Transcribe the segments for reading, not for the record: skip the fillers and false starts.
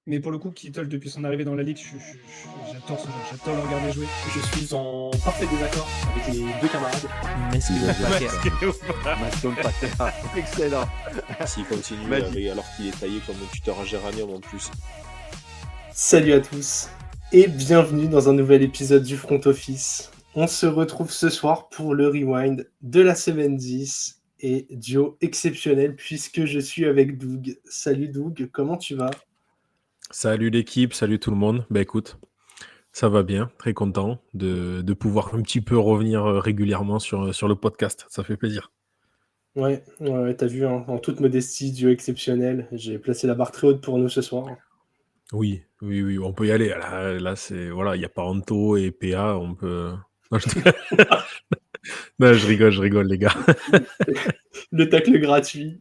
Mais pour le coup, Kittle, depuis son arrivée dans la ligue, j'adore ce joueur, j'adore le regarder jouer. Je suis en parfait désaccord avec les deux camarades. Maston Paqueta. Excellent. S'il continue alors qu'il est taillé comme un tuteur en géranium en plus. Salut à tous et bienvenue dans un nouvel épisode du Front Office. On se retrouve ce soir pour le rewind de la semaine 10 et duo exceptionnel puisque je suis avec Doug. Salut Doug, comment tu vas ? Salut l'équipe, salut tout le monde. Bah écoute, ça va bien, très content de pouvoir un petit peu revenir régulièrement sur le podcast, ça fait plaisir. Ouais, t'as vu, hein, en toute modestie, duo exceptionnel. J'ai placé la barre très haute pour nous ce soir. Oui, on peut y aller. Là c'est voilà, il n'y a pas Anto et PA, on peut. Non, non, je rigole les gars. Le tacle gratuit.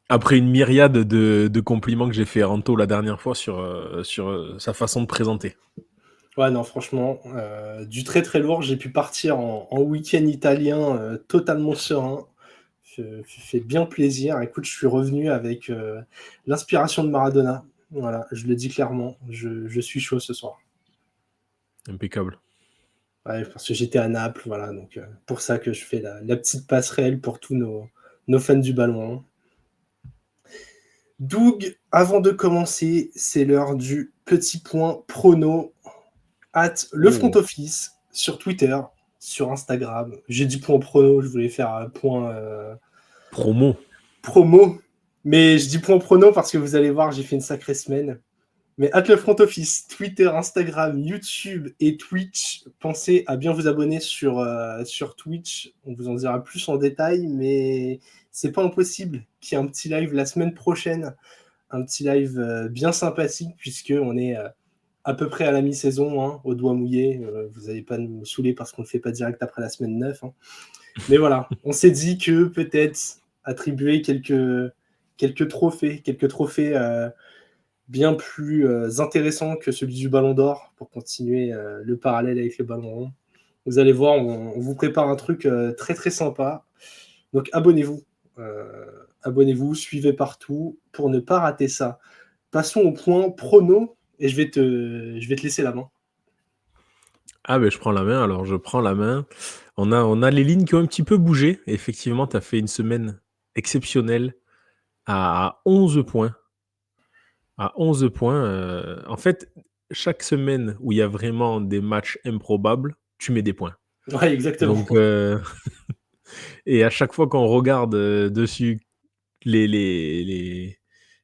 Après une myriade de compliments que j'ai fait à Anto la dernière fois sur sa façon de présenter. Ouais, non, franchement, du très très lourd. J'ai pu partir en week-end italien totalement serein. Fait bien plaisir. Écoute, je suis revenu avec l'inspiration de Maradona. Voilà, je le dis clairement. Je suis chaud ce soir. Impeccable. Ouais, parce que j'étais à Naples, voilà. Donc, pour ça que je fais la petite passerelle pour tous nos fans du ballon. Doug, avant de commencer, c'est l'heure du petit point prono. Le Front Office sur Twitter, sur Instagram. J'ai dit point prono, je voulais faire un point promo, mais je dis point prono parce que vous allez voir, j'ai fait une sacrée semaine. Mais le Front Office, Twitter, Instagram, YouTube et Twitch. Pensez à bien vous abonner sur Twitch. On vous en dira plus en détail, mais c'est pas impossible qu'il y ait un petit live la semaine prochaine. Un petit live bien sympathique puisqu'on est à peu près à la mi-saison, hein, au doigt mouillé. Vous n'allez pas nous saouler parce qu'on ne le fait pas direct après la semaine 9. Hein. Mais voilà, on s'est dit que peut-être attribuer quelques trophées bien plus intéressants que celui du Ballon d'Or pour continuer le parallèle avec le Ballon rond. Vous allez voir, on vous prépare un truc très très sympa. Donc abonnez-vous. Suivez partout pour ne pas rater ça. Passons au point prono et je vais te laisser la main. Ah ben je prends la main, alors je prends la main. On a les lignes qui ont un petit peu bougé. Effectivement, tu as fait une semaine exceptionnelle à 11 points. À 11 points. En fait, chaque semaine où il y a vraiment des matchs improbables, tu mets des points. Ouais, exactement. Donc, et à chaque fois qu'on regarde dessus les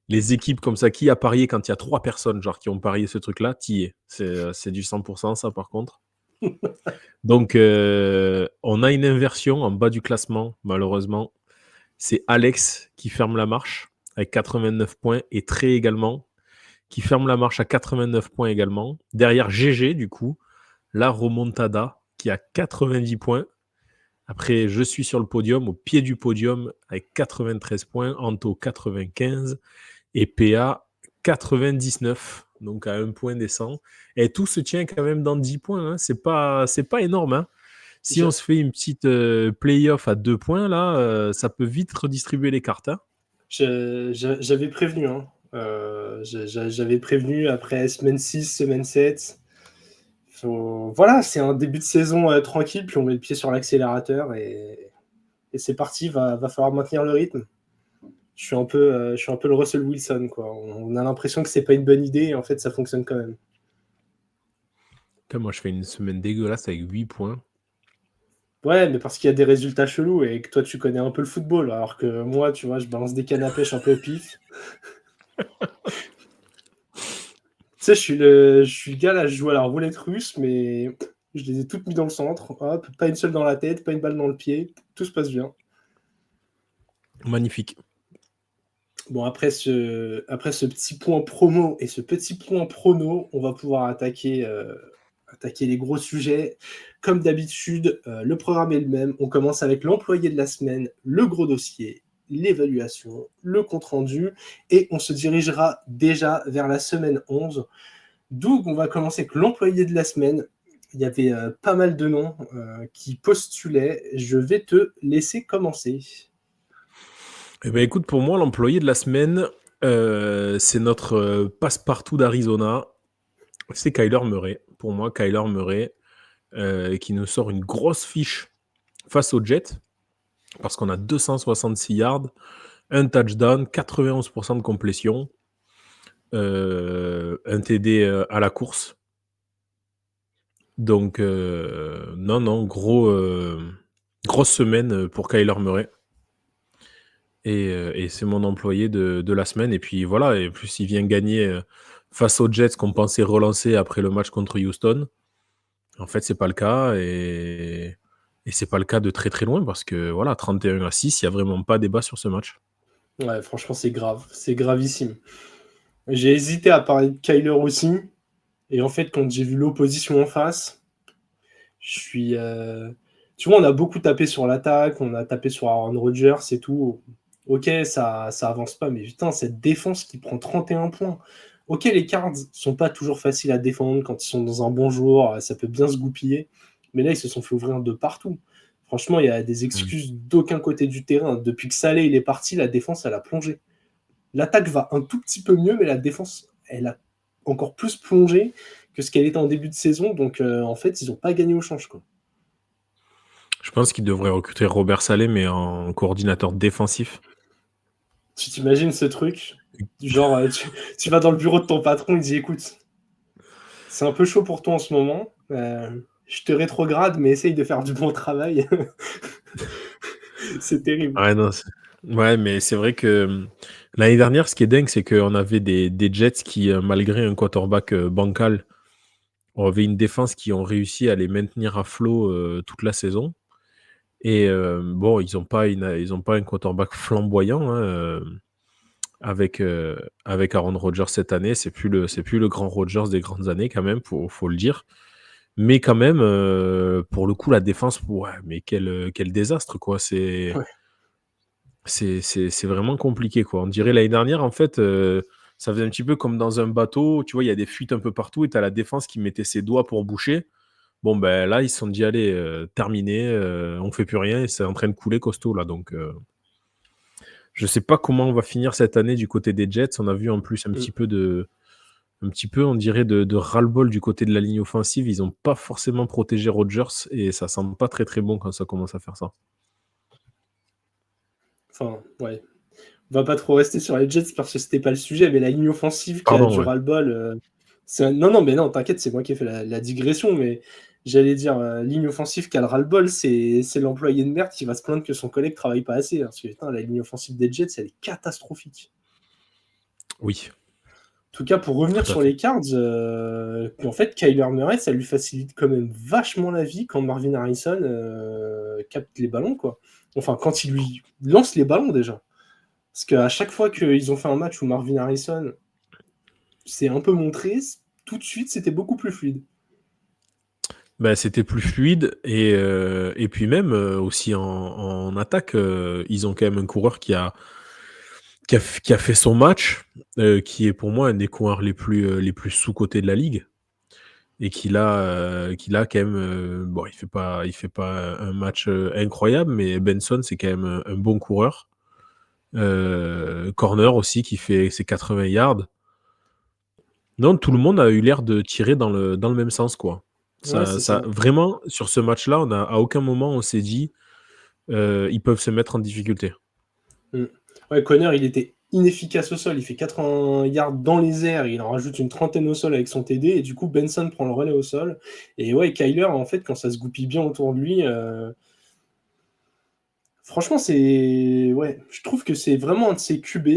équipes comme ça, qui a parié quand il y a 3 personnes genre, qui ont parié ce truc-là, t'y es. C'est du 100% ça par contre. Donc, on a une inversion en bas du classement, malheureusement. C'est Alex qui ferme la marche avec 89 points et Trey également qui ferme la marche à 89 points également. Derrière GG, du coup, la remontada qui a 90 points. Après, je suis sur le podium, au pied du podium avec 93 points, Anto 95 et PA 99. Donc à un point des 100. Et tout se tient quand même dans 10 points. Hein. C'est pas énorme. Hein. Si on se fait une petite play-off à 2 points, là, ça peut vite redistribuer les cartes. Hein. J'avais prévenu. Hein. J'avais prévenu après semaine 6, semaine 7. Voilà, c'est un début de saison tranquille, puis on met le pied sur l'accélérateur et c'est parti, va falloir maintenir le rythme. Je suis un peu le Russell Wilson, quoi. On a l'impression que c'est pas une bonne idée et en fait ça fonctionne quand même. Moi je fais une semaine dégueulasse avec 8 points. Ouais, mais parce qu'il y a des résultats chelous et que toi tu connais un peu le football, alors que moi, tu vois, je balance des cannes à pêche un peu au pif. Tu sais, je suis le gars là, je joue à la roulette russe, mais je les ai toutes mis dans le centre. Hop, pas une seule dans la tête, pas une balle dans le pied. Tout se passe bien. Magnifique. Bon, après ce petit point promo et ce petit point prono, on va pouvoir attaquer les gros sujets. Comme d'habitude, le programme est le même. On commence avec l'employé de la semaine, le gros dossier, l'évaluation, le compte-rendu, et on se dirigera déjà vers la semaine 11. D'où on va commencer avec l'employé de la semaine. Il y avait pas mal de noms qui postulaient. Je vais te laisser commencer. Eh ben écoute, pour moi, l'employé de la semaine, C'est notre passe-partout d'Arizona. C'est Kyler Murray. Pour moi, Kyler Murray qui nous sort une grosse fiche face aux Jets parce qu'on a 266 yards, un touchdown, 91% de complétion, un TD à la course. Donc, non, grosse semaine pour Kyler Murray. Et c'est mon employé de la semaine. Et puis voilà, et plus il vient gagner face aux Jets qu'on pensait relancer après le match contre Houston. En fait, c'est pas le cas. Et c'est pas le cas de très très loin parce que voilà, 31-6, il n'y a vraiment pas débat sur ce match. Ouais, franchement, c'est grave. C'est gravissime. J'ai hésité à parler de Kyler aussi. Et en fait, quand j'ai vu l'opposition en face, je suis... Tu vois, on a beaucoup tapé sur l'attaque, on a tapé sur Aaron Rodgers et tout. Ok, ça avance pas, mais putain, cette défense qui prend 31 points. Ok, les Cards sont pas toujours faciles à défendre quand ils sont dans un bon jour, ça peut bien se goupiller. Mais là, ils se sont fait ouvrir de partout. Franchement, il y a des excuses d'aucun côté du terrain. Depuis que Saleh il est parti, la défense, elle a plongé. L'attaque va un tout petit peu mieux, mais la défense, elle a encore plus plongé que ce qu'elle était en début de saison. Donc, en fait, ils n'ont pas gagné au change, quoi. Je pense qu'il devrait recruter Robert Saleh, mais en coordinateur défensif. Tu t'imagines ce truc? Genre, tu vas dans le bureau de ton patron, il dit écoute, c'est un peu chaud pour toi en ce moment. Je te rétrograde, mais essaye de faire du bon travail. C'est terrible. Ouais, non, ouais, mais c'est vrai que l'année dernière, ce qui est dingue, c'est qu'on avait des Jets qui, malgré un quarterback bancal, on avait une défense qui ont réussi à les maintenir à flot toute la saison. Et bon, ils n'ont pas un quarterback flamboyant hein, avec Aaron Rodgers cette année. C'est plus le grand Rodgers des grandes années quand même, faut le dire. Mais quand même, pour le coup, la défense, ouais, mais quel désastre quoi. C'est vraiment compliqué quoi. On dirait l'année dernière en fait, ça faisait un petit peu comme dans un bateau. Tu vois, il y a des fuites un peu partout et tu as la défense qui mettait ses doigts pour boucher. Bon, ben là, ils se sont dit, allez, terminé, on fait plus rien et c'est en train de couler costaud là. Donc, je sais pas comment on va finir cette année du côté des Jets. On a vu en plus un petit peu, on dirait, de ras-le-bol du côté de la ligne offensive. Ils n'ont pas forcément protégé Rodgers et ça semble pas très très bon quand ça commence à faire ça. Enfin, ouais. On va pas trop rester sur les Jets parce que c'était pas le sujet, mais la ligne offensive qui a du ras-le-bol. Non, t'inquiète, c'est moi qui ai fait la digression, mais j'allais dire, ligne offensive qui a le ras-le-bol, c'est l'employé de merde qui va se plaindre que son collègue travaille pas assez. Parce que putain, la ligne offensive des Jets, elle est catastrophique. Oui. En tout cas, pour revenir sur les Cards, en fait, Kyler Murray, ça lui facilite quand même vachement la vie quand Marvin Harrison capte les ballons, quoi. Enfin, quand il lui lance les ballons déjà. Parce qu'à chaque fois qu'ils ont fait un match où Marvin Harrison s'est un peu montré, tout de suite, c'était beaucoup plus fluide. Ben, c'était plus fluide et puis même aussi en attaque, ils ont quand même un coureur qui a fait son match, qui est pour moi un des coureurs les plus sous-cotés de la ligue et qu'il a quand même bon, il fait pas un match incroyable, mais Benson c'est quand même un bon coureur. Corner aussi qui fait ses 80 yards. Non, tout le monde a eu l'air de tirer dans le même sens quoi. Ça vraiment sur ce match-là, à aucun moment on s'est dit ils peuvent se mettre en difficulté. Ouais, Conner, il était inefficace au sol. Il fait 80 yards dans les airs. Il en rajoute une trentaine au sol avec son TD. Et du coup, Benson prend le relais au sol. Et ouais, Kyler, en fait, quand ça se goupille bien autour de lui, franchement, je trouve que c'est vraiment un de ses QB.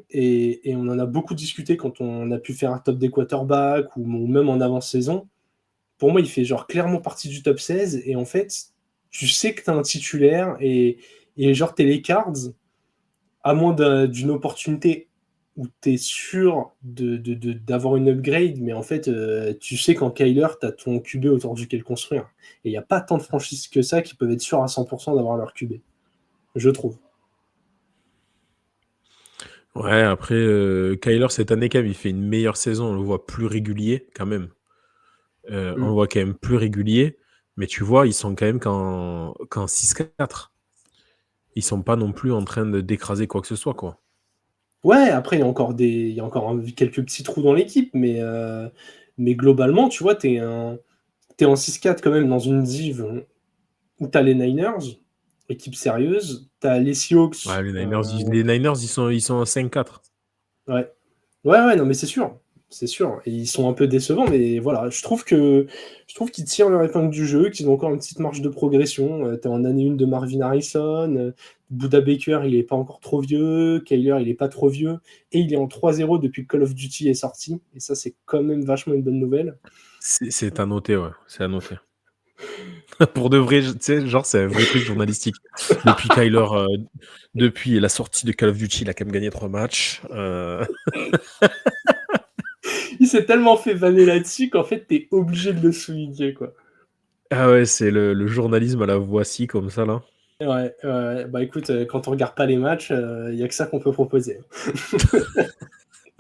Et on en a beaucoup discuté quand on a pu faire un top des quarterbacks ou même en avant-saison. Pour moi, il fait genre clairement partie du top 16. Et en fait, tu sais que tu as un titulaire et genre t'es les Cards, à moins d'une opportunité où tu es sûr d'avoir une upgrade, mais en fait, tu sais qu'en Kyler, tu as ton QB autour duquel construire. Et il n'y a pas tant de franchises que ça qui peuvent être sûrs à 100% d'avoir leur QB, je trouve. Ouais, après, Kyler, cette année, quand même, il fait une meilleure saison. On le voit plus régulier, quand même. On le voit quand même plus régulier. Mais tu vois, ils sont quand même qu'en 6-4. Ils sont pas non plus en train d'écraser quoi que ce soit, quoi. Ouais, après, il y a encore quelques petits trous dans l'équipe, mais globalement, tu vois, t'es en 6-4 quand même dans une div où t'as les Niners, équipe sérieuse, t'as les Seahawks. Ouais, les Niners, ils sont à 5-4. Ouais. Ouais, non, mais c'est sûr. C'est sûr. Et ils sont un peu décevants, mais voilà. Je trouve qu'ils tirent leur épingle du jeu, qu'ils ont encore une petite marge de progression. T'es en année 1 de Marvin Harrison. Buda Baker, il est pas encore trop vieux. Kyler, il est pas trop vieux. Et il est en 3-0 depuis que Call of Duty est sorti. Et ça, c'est quand même vachement une bonne nouvelle. C'est à noter, ouais. C'est à noter. Pour de vrai, tu sais, genre, c'est un vrai truc journalistique. Depuis Kyler, depuis la sortie de Call of Duty, il a quand même gagné 3 matchs. Il s'est tellement fait vanner là-dessus qu'en fait, t'es obligé de le souligner, quoi. Ah ouais, c'est le journalisme à la voici, comme ça, là. Ouais. Bah écoute, quand on regarde pas les matchs, il y a que ça qu'on peut proposer.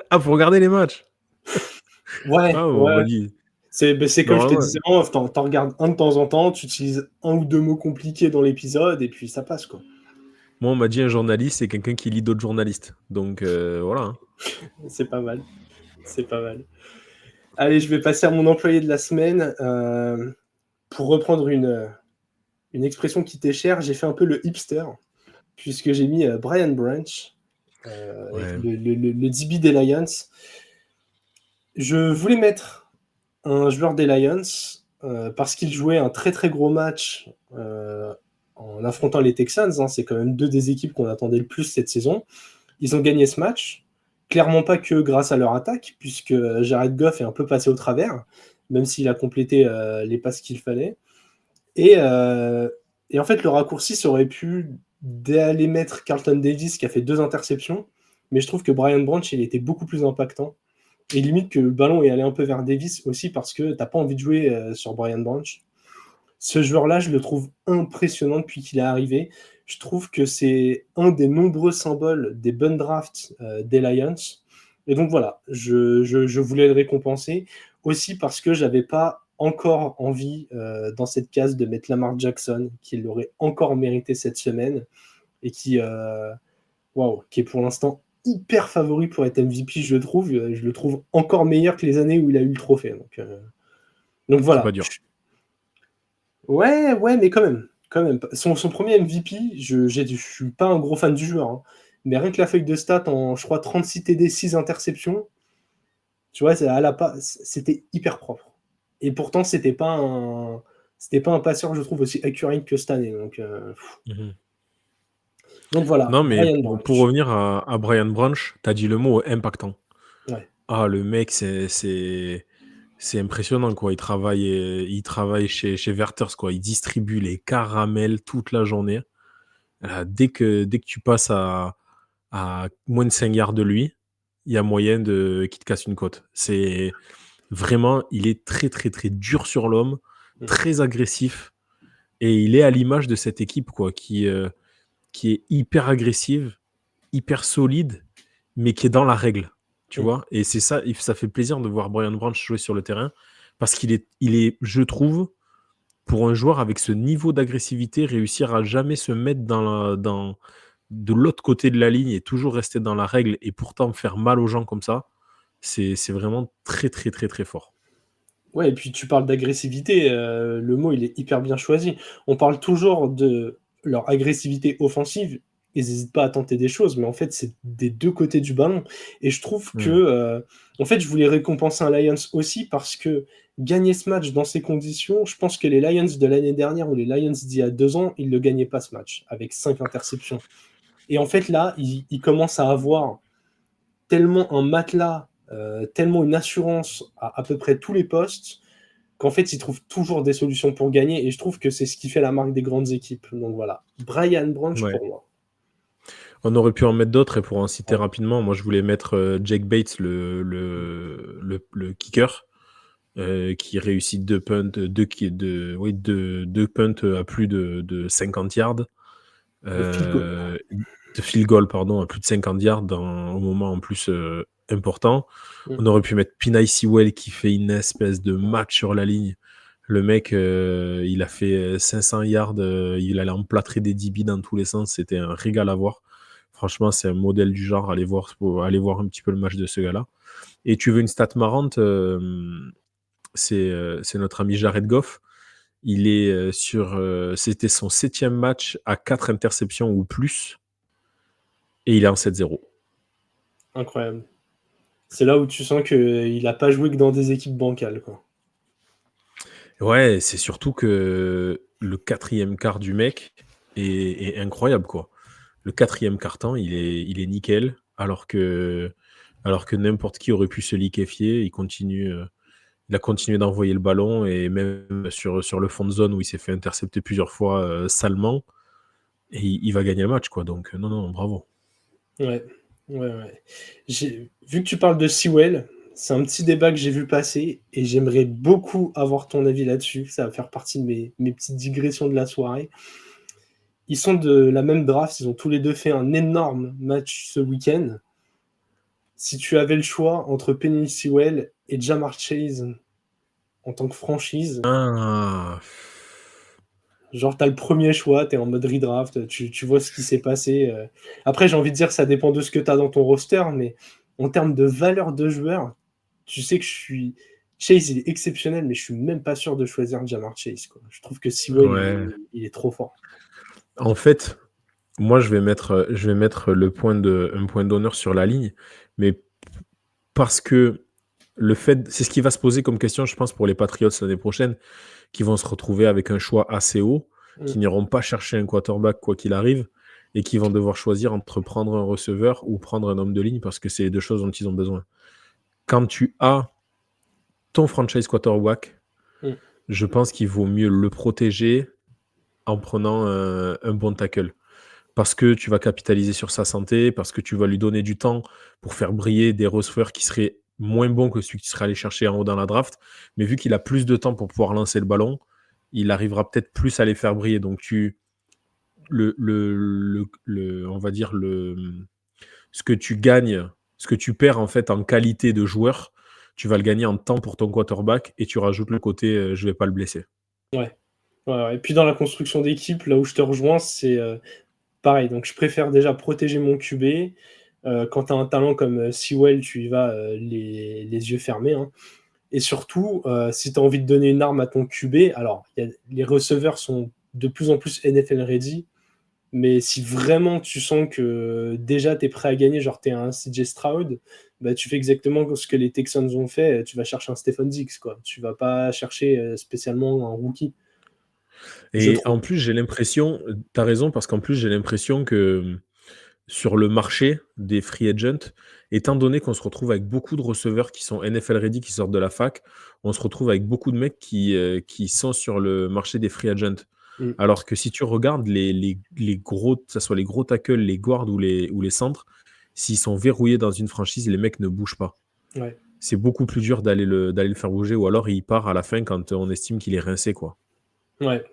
Ah, pour regarder les matchs. Ouais. Ah, bon, vas-y. C'est comme je te Ouais. disais en off, t'en regardes un de temps en temps, tu utilises un ou deux mots compliqués dans l'épisode, et puis ça passe, quoi. Moi, on m'a dit un journaliste, c'est quelqu'un qui lit d'autres journalistes. Donc, voilà. Hein. C'est pas mal. C'est pas mal. Allez, je vais passer à mon employé de la semaine. Pour reprendre une expression qui t'est chère, j'ai fait un peu le hipster, puisque j'ai mis Brian Branch, Ouais. le DB des Lions. Je voulais mettre un joueur des Lions parce qu'il jouait un très très gros match en affrontant les Texans. Hein. C'est quand même deux des équipes qu'on attendait le plus cette saison. Ils ont gagné ce match, clairement pas que grâce à leur attaque, puisque Jared Goff est un peu passé au travers, même s'il a complété les passes qu'il fallait. Et en fait, le raccourci, ça aurait pu d'aller mettre Carlton Davis, qui a fait 2 interceptions, mais je trouve que Brian Branch, il était beaucoup plus impactant. Et limite que le ballon est allé un peu vers Davis aussi, parce que t'as pas envie de jouer sur Brian Branch. Ce joueur-là, je le trouve impressionnant depuis qu'il est arrivé. Je trouve que c'est un des nombreux symboles des bonnes drafts des Lions. Et donc voilà, je voulais le récompenser. Aussi parce que j'avais pas encore envie dans cette case de mettre Lamar Jackson, qui l'aurait encore mérité cette semaine, et qui est pour l'instant hyper favori pour être MVP, je trouve. Je le trouve encore meilleur que les années où il a eu le trophée. Donc voilà. C'est pas dur. Ouais, mais quand même. Son premier MVP, je suis pas un gros fan du joueur, hein. Mais rien que la feuille de stats en, je crois, 36 TD, 6 interceptions, tu vois, c'était hyper propre. Et pourtant, c'était pas un passeur, je trouve, aussi accurate que cette année. Donc voilà. Non, mais Brian pour Branch. revenir à Brian Branch, t'as dit le mot impactant. Ouais. Ah, le mec, c'est impressionnant, quoi. Il travaille chez Werther's, quoi. Il distribue les caramels toute la journée. Dès que tu passes à moins de 5 yards de lui, il y a moyen qu'il te casse une côte. C'est vraiment, il est très, très, très dur sur l'homme, très agressif. Et il est à l'image de cette équipe, quoi, qui est hyper agressive, hyper solide, mais qui est dans la règle. Tu vois, et c'est ça, ça fait plaisir de voir Brian Branch jouer sur le terrain parce qu'il est, je trouve, pour un joueur avec ce niveau d'agressivité, réussir à jamais se mettre de l'autre côté de la ligne et toujours rester dans la règle et pourtant faire mal aux gens comme ça, c'est vraiment très, très, très, très fort. Ouais, et puis tu parles d'agressivité, le mot il est hyper bien choisi. On parle toujours de leur agressivité offensive, ils n'hésitent pas à tenter des choses, mais en fait c'est des deux côtés du ballon. Et je trouve que, en fait je voulais récompenser un Lions aussi parce que gagner ce match dans ces conditions, je pense que les Lions de l'année dernière ou les Lions d'il y a 2 ans, ils ne le gagnaient pas ce match, avec 5 interceptions. Et en fait là, ils commencent à avoir tellement un matelas, tellement une assurance à peu près tous les postes, qu'en fait, ils trouvent toujours des solutions pour gagner. Et je trouve que c'est ce qui fait la marque des grandes équipes. Donc voilà, Brian Branch Ouais. pour moi. On aurait pu en mettre d'autres, et pour en citer rapidement, moi je voulais mettre Jake Bates, le kicker, qui réussit 2 punts, deux punts à plus de 50 yards. De field goal, pardon, à plus de 50 yards au moment en plus important. On aurait pu mettre Penei Sewell qui fait une espèce de match sur la ligne. Le mec, il a fait 500 yards, il allait emplâtrer des DB dans tous les sens. C'était un régal à voir. Franchement, c'est un modèle du genre. Allez voir un petit peu le match de ce gars-là. Et tu veux une stat marrante, c'est notre ami Jared Goff. Il est c'était son 7e match à 4 interceptions ou plus. Et il est en 7-0. Incroyable. C'est là où tu sens qu'il n'a pas joué que dans des équipes bancales, quoi. Ouais, c'est surtout que le 4e quart du mec est incroyable, quoi. Le 4e quart-temps, il est nickel, alors que n'importe qui aurait pu se liquéfier. Il a continué d'envoyer le ballon, et même sur le fond de zone où il s'est fait intercepter plusieurs fois salement, et il va gagner le match, quoi. Donc non, bravo. Ouais. Vu que tu parles de Sewell, c'est un petit débat que j'ai vu passer et j'aimerais beaucoup avoir ton avis là-dessus. Ça va faire partie de mes petites digressions de la soirée. Ils sont de la même draft, ils ont tous les deux fait un énorme match ce week-end. Si tu avais le choix entre Penei Sewell et Ja'Marr Chase en tant que franchise, genre t'as le premier choix, t'es en mode redraft, tu vois ce qui s'est passé. Après, j'ai envie de dire, ça dépend de ce que t'as dans ton roster, mais en termes de valeur de joueur, tu sais que Chase, il est exceptionnel, mais je suis même pas sûr de choisir Ja'Marr Chase, quoi. Je trouve que Sewell, il est trop fort. En fait, moi, je vais mettre un point d'honneur sur la ligne, mais parce que c'est ce qui va se poser comme question, je pense, pour les Patriots l'année prochaine, qui vont se retrouver avec un choix assez haut, qui n'iront pas chercher un quarterback quoi qu'il arrive, et qui vont devoir choisir entre prendre un receveur ou prendre un homme de ligne, parce que c'est les deux choses dont ils ont besoin. Quand tu as ton franchise quarterback, je pense qu'il vaut mieux le protéger en prenant un bon tackle. Parce que tu vas capitaliser sur sa santé, parce que tu vas lui donner du temps pour faire briller des receveurs qui seraient moins bons que celui que tu serais allé chercher en haut dans la draft. Mais vu qu'il a plus de temps pour pouvoir lancer le ballon, il arrivera peut-être plus à les faire briller. Donc on va dire ce que tu gagnes, ce que tu perds en fait en qualité de joueur, tu vas le gagner en temps pour ton quarterback, et tu rajoutes le côté je vais pas le blesser. Ouais. Et puis dans la construction d'équipe, là où je te rejoins, c'est pareil. Donc je préfère déjà protéger mon QB. Quand tu as un talent comme Sewell, tu y vas les yeux fermés, hein. Et surtout, si tu as envie de donner une arme à ton QB, alors les receveurs sont de plus en plus NFL ready, mais si vraiment tu sens que déjà tu es prêt à gagner, genre tu es un CJ Stroud, bah, tu fais exactement ce que les Texans ont fait, tu vas chercher un Stephon Diggs, quoi. Tu vas pas chercher spécialement un rookie. Et en plus, j'ai l'impression, tu as raison, parce qu'en plus, j'ai l'impression que sur le marché des free agents, étant donné qu'on se retrouve avec beaucoup de receveurs qui sont NFL ready, qui sortent de la fac, on se retrouve avec beaucoup de mecs qui sont sur le marché des free agents. Alors que si tu regardes les gros, que ce soit les gros tackles, les guards ou les centres, s'ils sont verrouillés dans une franchise, les mecs ne bougent pas. Ouais. C'est beaucoup plus dur d'aller le faire bouger, ou alors il part à la fin quand on estime qu'il est rincé, quoi. Ouais.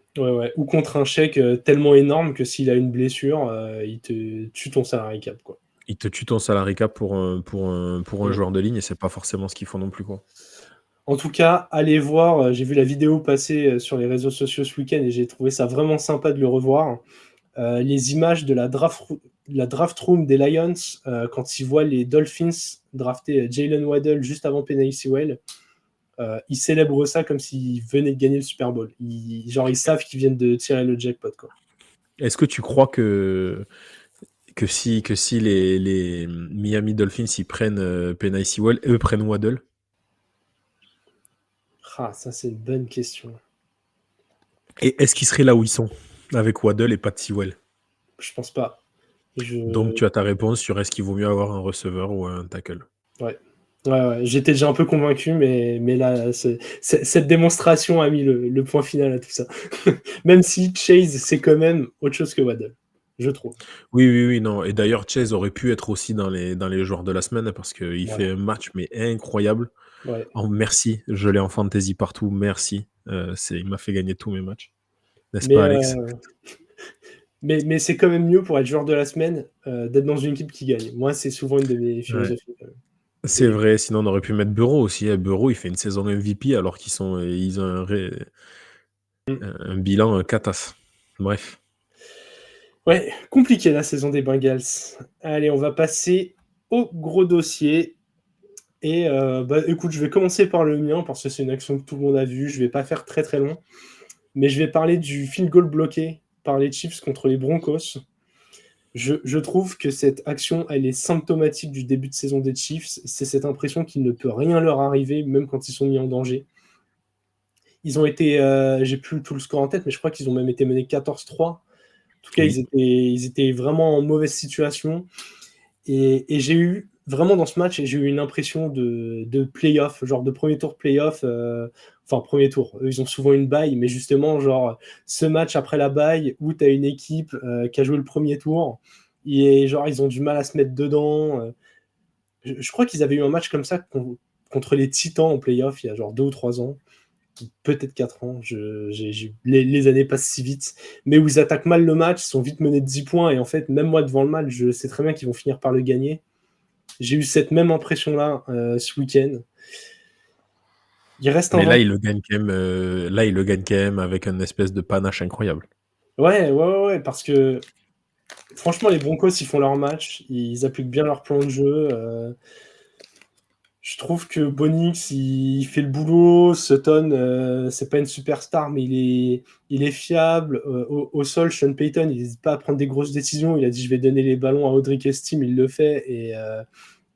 Ou contre un chèque tellement énorme que s'il a une blessure, il te tue ton salary cap, quoi. Il te tue ton salary cap pour un joueur de ligne, et c'est pas forcément ce qu'ils font non plus, quoi. En tout cas, allez voir, j'ai vu la vidéo passer sur les réseaux sociaux ce week-end et j'ai trouvé ça vraiment sympa de le revoir. Les images de la draft room des Lions, quand ils voient les Dolphins drafter Jalen Waddle juste avant Penei Sewell, ils célèbrent ça comme s'ils venaient de gagner le Super Bowl. Ils savent qu'ils viennent de tirer le jackpot, quoi. Est-ce que tu crois que si les Miami Dolphins ils prennent Penei Sewell, eux prennent Waddle? Ça c'est une bonne question. Et est-ce qu'ils seraient là où ils sont avec Waddle et pas de Sewell? Je pense pas. Donc tu as ta réponse sur est-ce qu'il vaut mieux avoir un receveur ou un tackle? Ouais. J'étais déjà un peu convaincu, mais là, cette démonstration a mis le point final à tout ça. Même si Chase, c'est quand même autre chose que Waddle, je trouve. Oui, non. Et d'ailleurs, Chase aurait pu être aussi dans les joueurs de la semaine, parce qu'il fait un match mais incroyable. Ouais. Oh, merci, je l'ai en fantasy partout, merci. Il m'a fait gagner tous mes matchs. N'est-ce Mais, pas, Alex? mais c'est quand même mieux pour être joueur de la semaine d'être dans une équipe qui gagne. Moi, c'est souvent une de mes philosophies. C'est vrai, sinon on aurait pu mettre Bureau aussi. Bureau, il fait une saison MVP alors qu'ils ont un bilan catas. Bref. Ouais, compliqué la saison des Bengals. Allez, on va passer au gros dossier. Et écoute, je vais commencer par le mien parce que c'est une action que tout le monde a vue. Je vais pas faire très très long, mais je vais parler du field goal bloqué par les Chiefs contre les Broncos. Je trouve que cette action, elle est symptomatique du début de saison des Chiefs. C'est cette impression qu'il ne peut rien leur arriver, même quand ils sont mis en danger. Ils ont été, j'ai plus tout le score en tête, mais je crois qu'ils ont même été menés 14-3. En tout cas, Oui. ils étaient vraiment en mauvaise situation. Et j'ai eu, vraiment dans ce match, j'ai eu une impression de play-off, genre de premier tour play-off. Enfin, premier tour. Eux, ils ont souvent une bye, mais justement, genre, ce match après la bye où tu as une équipe qui a joué le premier tour et genre, ils ont du mal à se mettre dedans. Je crois qu'ils avaient eu un match comme ça contre les Titans en play-off il y a genre 2 ou 3 ans. Peut-être 4 ans, les années passent si vite, mais où ils attaquent mal le match, ils sont vite menés de 10 points, et en fait, même moi devant le match, je sais très bien qu'ils vont finir par le gagner. J'ai eu cette même impression-là ce week-end. Il reste un... Mais là, il le gagne quand même avec une espèce de panache incroyable. Ouais, parce que franchement, les Broncos, ils font leur match, ils appliquent bien leur plan de jeu. Je trouve que Bonix, il fait le boulot. Sutton, c'est pas une superstar, mais il est fiable. Au sol, Sean Payton, il n'hésite pas à prendre des grosses décisions. Il a dit, je vais donner les ballons à Audric Estime, il le fait.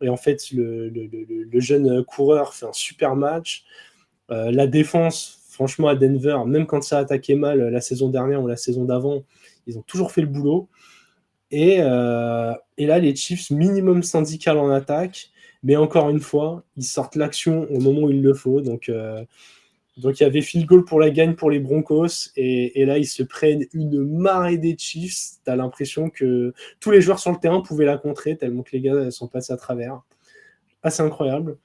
Et en fait, le jeune coureur fait un super match. La défense, franchement, à Denver, même quand ça a attaqué mal la saison dernière ou la saison d'avant, ils ont toujours fait le boulot. Et là, les Chiefs, minimum syndical en attaque. Mais encore une fois, ils sortent l'action au moment où il le faut. Donc il y avait field goal pour la gagne pour les Broncos. Et là, ils se prennent une marée des Chiefs. Tu as l'impression que tous les joueurs sur le terrain pouvaient la contrer, tellement que les gars sont passés à travers. Assez incroyable.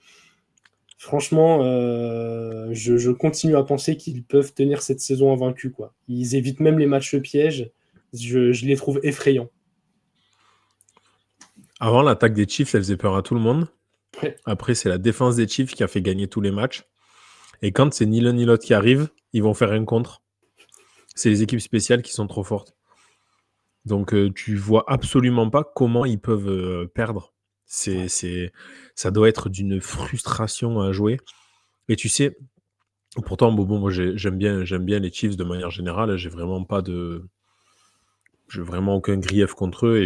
Franchement, je continue à penser qu'ils peuvent tenir cette saison invaincus, quoi. Ils évitent même les matchs pièges. Je les trouve effrayants. Avant, l'attaque des Chiefs, elle faisait peur à tout le monde. Ouais. Après, c'est la défense des Chiefs qui a fait gagner tous les matchs. Et quand c'est ni l'un ni l'autre qui arrive, ils vont faire un contre. C'est les équipes spéciales qui sont trop fortes. Donc, tu vois absolument pas comment ils peuvent perdre. Ça doit être d'une frustration à jouer. Et tu sais, pourtant, moi, j'aime bien les Chiefs de manière générale. J'ai vraiment aucun grief contre eux.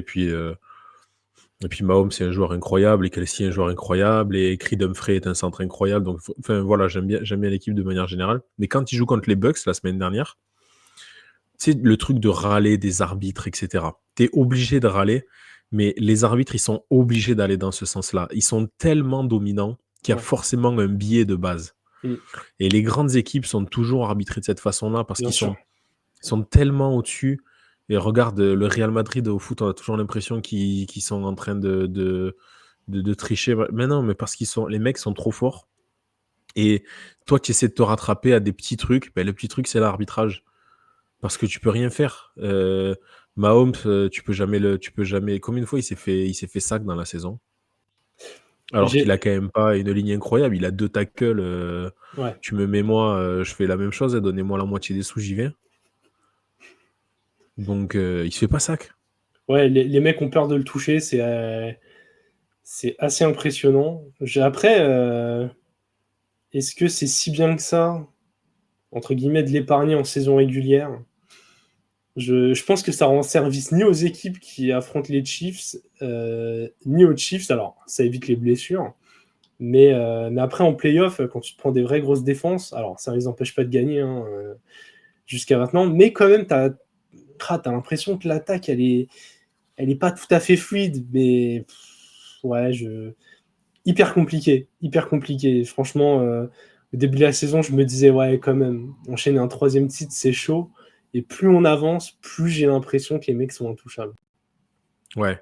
Et puis Mahomes, c'est un joueur incroyable, et Kelsey, un joueur incroyable, et Creed Humphrey est un centre incroyable. Donc, voilà, j'aime bien l'équipe de manière générale. Mais quand ils jouent contre les Bucks la semaine dernière, tu sais, le truc de râler des arbitres, etc. T'es obligé de râler, mais les arbitres, ils sont obligés d'aller dans ce sens-là. Ils sont tellement dominants qu'il y a forcément un biais de base. Et les grandes équipes sont toujours arbitrées de cette façon-là parce qu'ils sont tellement au-dessus. Et regarde, le Real Madrid au foot, on a toujours l'impression qu'ils sont en train de tricher. Mais non, mais parce les mecs sont trop forts. Et toi, tu essaies de te rattraper à des petits trucs. Ben, le petit truc, c'est l'arbitrage. Parce que tu peux rien faire. Mahomes, tu peux jamais. Combien de fois il s'est fait sac dans la saison? Alors qu'il a quand même pas une ligne incroyable. Il a 2 tackles. Tu me mets moi, je fais la même chose. Donnez-moi la moitié des sous, j'y vais. Donc, il se fait pas sac. Ouais, les mecs ont peur de le toucher. C'est assez impressionnant. Après, est-ce que c'est si bien que ça, entre guillemets, de l'épargner en saison régulière? Je pense que ça rend service ni aux équipes qui affrontent les Chiefs, ni aux Chiefs. Alors, ça évite les blessures. Mais après, en playoff, quand tu te prends des vraies grosses défenses, alors ça ne les empêche pas de gagner jusqu'à maintenant. Mais quand même, tu as l'impression que l'attaque, elle est pas tout à fait fluide. Mais hyper compliqué. Franchement, au début de la saison, je me disais, ouais, quand même, enchaîner un 3e titre, c'est chaud. Et plus on avance, plus j'ai l'impression que les mecs sont intouchables. Ouais.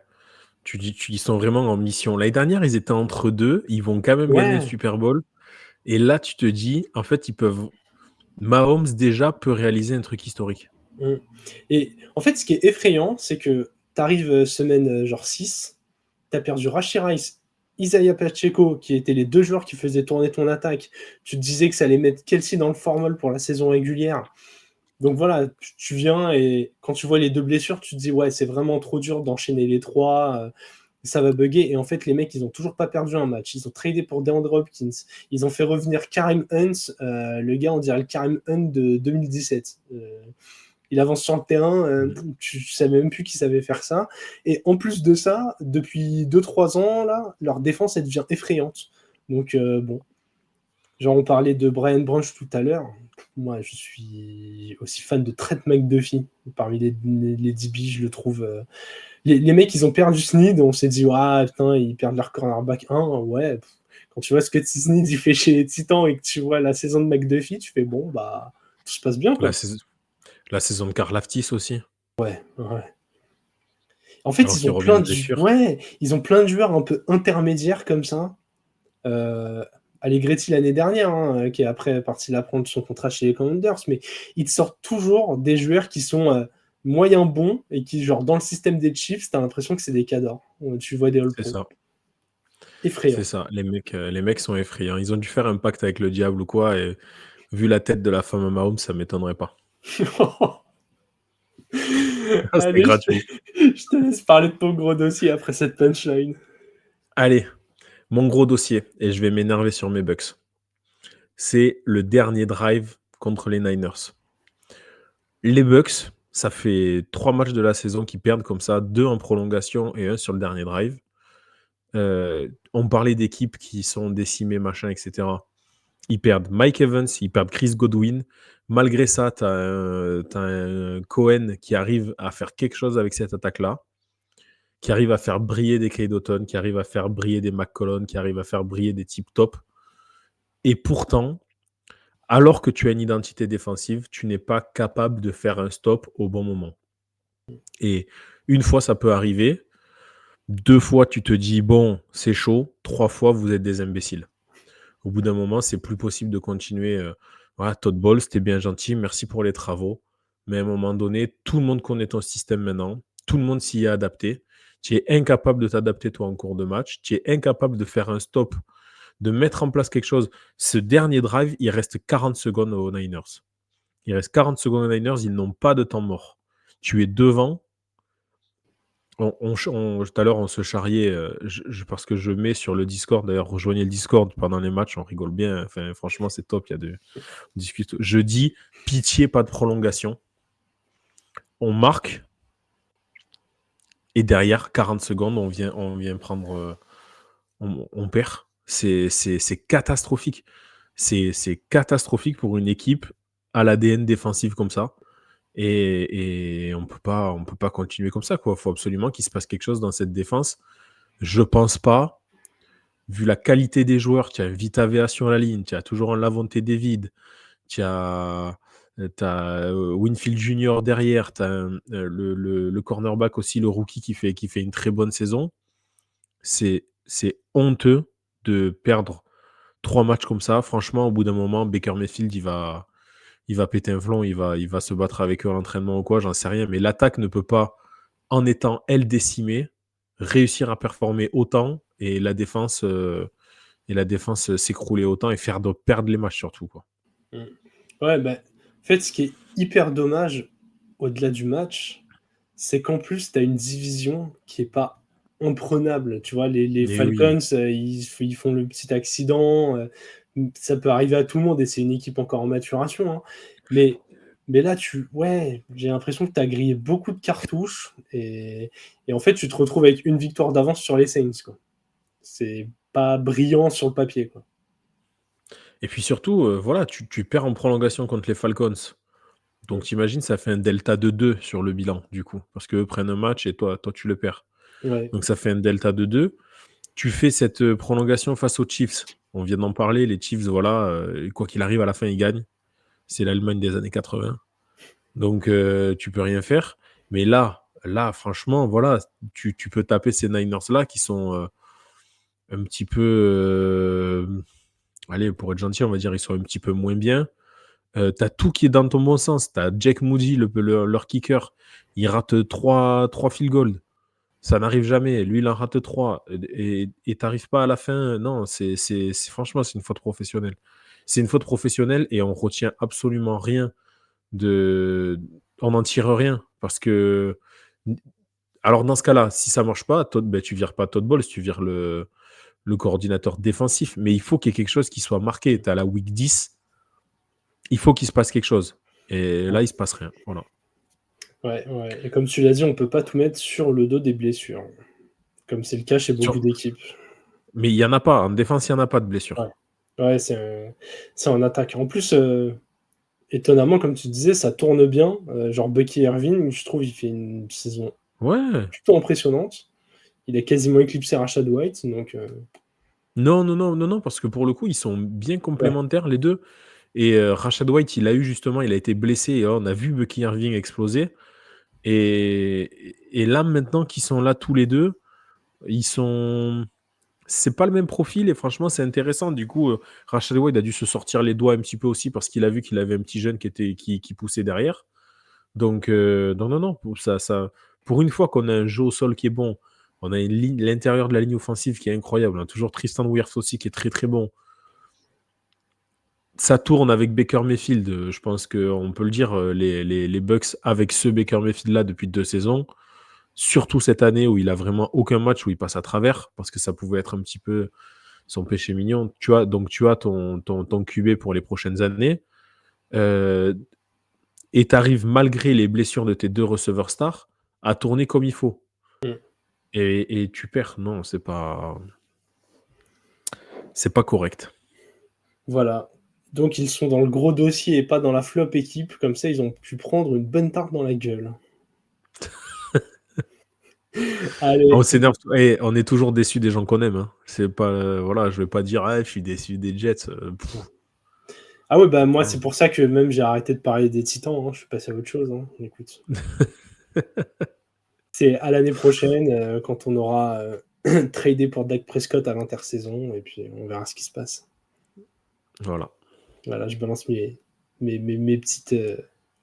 Ils sont vraiment en mission. L'année dernière, ils étaient entre deux. Ils vont quand même gagner le Super Bowl. Et là, tu te dis, en fait, Mahomes, déjà, peut réaliser un truc historique. Et en fait, ce qui est effrayant, c'est que tu arrives semaine genre 6, tu as perdu Rashee Rice, Isaiah Pacheco, qui étaient les 2 joueurs qui faisaient tourner ton attaque. Tu te disais que ça allait mettre Kelsey dans le formol pour la saison régulière. Donc voilà, tu viens et quand tu vois les 2 blessures, tu te dis: «Ouais, c'est vraiment trop dur d'enchaîner les 3, ça va bugger» et en fait, les mecs, ils ont toujours pas perdu un match. Ils ont tradé pour DeAndre Hopkins. Ils ont fait revenir Kareem Hunt, le gars, on dirait le Kareem Hunt de 2017. Il avance sur le terrain, tu savais même plus qu'il savait faire ça et en plus de ça, depuis 2-3 ans là, leur défense, elle devient effrayante. Donc bon, genre on parlait de Brian Branch tout à l'heure. Moi, je suis aussi fan de Trent McDuffie. Parmi les DB, je le trouve. Les mecs, ils ont perdu Snead. On s'est dit, ah putain, ils perdent leur cornerback 1. Ouais, quand tu vois ce que Snead il fait chez les Titans et que tu vois la saison de McDuffie, tu fais bon, bah, tout se passe bien, quoi. La saison de Karlaftis aussi. Ouais. En fait, Alors ils qu'il ont revient plein de de blessure. ouais, ils ont plein de joueurs un peu intermédiaires comme ça. Allegretti l'année dernière, hein, qui est après parti là prendre son contrat chez les Commanders, mais ils te sortent toujours des joueurs qui sont moyens bons et qui, genre, dans le système des Chiefs, t'as l'impression que c'est des cadors. Tu vois des C'est All-Pro. ça. Effrayant. C'est ça. Les mecs sont effrayants. Ils ont dû faire un pacte avec le diable ou quoi. Et vu la tête de la femme à Mahomes, ça m'étonnerait pas. C'est Allez, gratuit. je te laisse parler de ton gros dossier après cette punchline. Allez, mon gros dossier, et je vais m'énerver sur mes Bucks. C'est le dernier drive contre les Niners. Les Bucks, ça fait 3 matchs de la saison qu'ils perdent comme ça, 2 en prolongation et 1 sur le dernier drive. On parlait d'équipes qui sont décimées, machin, etc. Ils perdent Mike Evans, ils perdent Chris Godwin. Malgré ça, tu as un Cohen qui arrive à faire quelque chose avec cette attaque-là, qui arrive à faire briller des Cade Otton, qui arrive à faire briller des McCollum, qui arrive à faire briller des types top. Et pourtant, alors que tu as une identité défensive, tu n'es pas capable de faire un stop au bon moment. Et une fois, ça peut arriver. 2 fois, tu te dis, bon, c'est chaud. 3 fois, vous êtes des imbéciles. Au bout d'un moment, c'est plus possible de continuer. Voilà, Todd Bowles, t'es bien gentil, merci pour les travaux. Mais à un moment donné, tout le monde connaît ton système maintenant. Tout le monde s'y est adapté. Tu es incapable de t'adapter, toi, en cours de match. Tu es incapable de faire un stop, de mettre en place quelque chose. Ce dernier drive, il reste 40 secondes aux Niners. Il reste 40 secondes aux Niners, ils n'ont pas de temps mort. Tu es devant. Tout à l'heure, on se charriait, parce que je mets sur le Discord, d'ailleurs, rejoignez le Discord pendant les matchs, on rigole bien. Enfin, franchement, c'est top. On discute. Je dis, pitié, pas de prolongation. On marque. Et derrière, 40 secondes, on vient prendre. On perd. C'est catastrophique. C'est catastrophique pour une équipe à l'ADN défensif comme ça. Et on peut pas continuer comme ça, quoi. Faut absolument qu'il se passe quelque chose dans cette défense. Je pense pas. Vu la qualité des joueurs, tu as Vita Vea sur la ligne, tu as toujours un Lavonte David, tu as Winfield Junior derrière, tu as le cornerback aussi, le rookie qui fait une très bonne saison. C'est honteux de perdre 3 matchs comme ça. Franchement, au bout d'un moment, Baker Mayfield, il va péter un plomb, il va se battre avec eux à l'entraînement ou quoi, j'en sais rien. Mais l'attaque ne peut pas, en étant elle décimée, réussir à performer autant et la défense s'écrouler autant et faire perdre les matchs surtout, quoi. Ouais, bah, en fait, ce qui est hyper dommage, au-delà du match, c'est qu'en plus, tu as une division qui est pas imprenable. Tu vois, les Mais Falcons, oui. ils font le petit accident. Ça peut arriver à tout le monde et c'est une équipe encore en maturation, hein. Mais là, j'ai l'impression que tu as grillé beaucoup de cartouches et en fait, tu te retrouves avec une victoire d'avance sur les Saints, quoi. C'est pas brillant sur le papier, quoi. Et puis surtout, voilà, tu perds en prolongation contre les Falcons. Donc t'imagines, ça fait un delta de 2 sur le bilan, du coup. Parce qu'eux prennent un match et toi, tu le perds. Ouais. Donc ça fait un delta de 2. Tu fais cette prolongation face aux Chiefs. On vient d'en parler, les Chiefs, voilà, quoi qu'il arrive, à la fin, ils gagnent. C'est l'Allemagne des années 80. Donc tu peux rien faire. Mais là, franchement, voilà, tu peux taper ces Niners-là qui sont un petit peu... allez, pour être gentil, on va dire, ils sont un petit peu moins bien. T'as tout qui est dans ton bon sens. T'as Jake Moody, leur kicker. Il rate 3 field goals. Ça n'arrive jamais. Lui, il en rate 3. Et t'arrives pas à la fin. Non, franchement, c'est une faute professionnelle. C'est une faute professionnelle et on retient absolument rien on n'en tire rien. Parce que. Alors, dans ce cas-là, si ça marche pas, tu vires pas Todd Bowles, tu vires le coordinateur défensif. Mais il faut qu'il y ait quelque chose qui soit marqué. Tu as la week 10, il faut qu'il se passe quelque chose. Et là, il se passe rien. Voilà. Ouais. Et comme tu l'as dit, on peut pas tout mettre sur le dos des blessures. Comme c'est le cas chez beaucoup d'équipes. Mais il n'y en a pas. En défense, il n'y en a pas de blessures. Ouais, c'est en attaque. En plus, étonnamment, comme tu disais, ça tourne bien. Genre Bucky Irving, je trouve, il fait une saison plutôt impressionnante. Il a quasiment éclipsé Rashad White. Donc, Non, parce que pour le coup, ils sont bien complémentaires, les deux. Et Rashad White, il a été blessé. Et on a vu Bucky Irving exploser. Et là, maintenant qu'ils sont là tous les deux, c'est pas le même profil et franchement, c'est intéressant. Du coup, Rashad White a dû se sortir les doigts un petit peu aussi parce qu'il a vu qu'il avait un petit jeune qui poussait derrière. Donc, non. Pour une fois qu'on a un jeu au sol qui est bon, on a l'intérieur de la ligne offensive qui est incroyable. On a toujours Tristan Wirfs aussi qui est très très bon. Ça tourne avec Baker Mayfield. Je pense qu'on peut le dire, les Bucks avec ce Baker Mayfield-là depuis 2 saisons, surtout cette année où il a vraiment aucun match où il passe à travers, parce que ça pouvait être un petit peu son péché mignon. Tu as ton QB pour les prochaines années. Et tu arrives, malgré les blessures de tes 2 receveurs stars, à tourner comme il faut. Et tu perds. Non, c'est pas correct. Voilà. Donc, ils sont dans le gros dossier et pas dans la flop équipe. Comme ça, ils ont pu prendre une bonne tarte dans la gueule. Allez. On s'énerve. On est toujours déçu des gens qu'on aime. Hein. C'est pas, je vais pas dire je suis déçu des Jets. Ah ouais, moi, c'est pour ça que même j'ai arrêté de parler des Titans. Hein. Je suis passé à autre chose. Hein. Écoute. C'est à l'année prochaine, quand on aura tradé pour Dak Prescott à l'intersaison, et puis on verra ce qui se passe. Voilà, je balance mes petites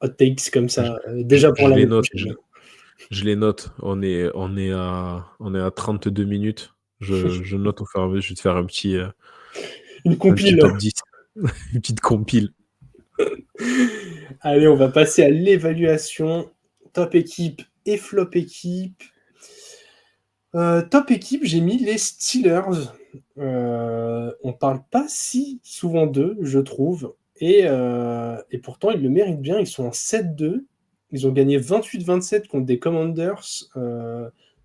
hot takes comme ça. Déjà pour l'année prochaine. Je les note. On est à 32 minutes. Je note au fur et à mesure. Je vais te faire un petit... Une compile. Un petit top 10. Une petite compile. Allez, on va passer à l'évaluation. Top équipe et flop équipe. Top équipe, j'ai mis les Steelers. On parle pas si souvent d'eux, je trouve. Et pourtant, ils le méritent bien. Ils sont en 7-2. Ils ont gagné 28-27 contre des Commanders,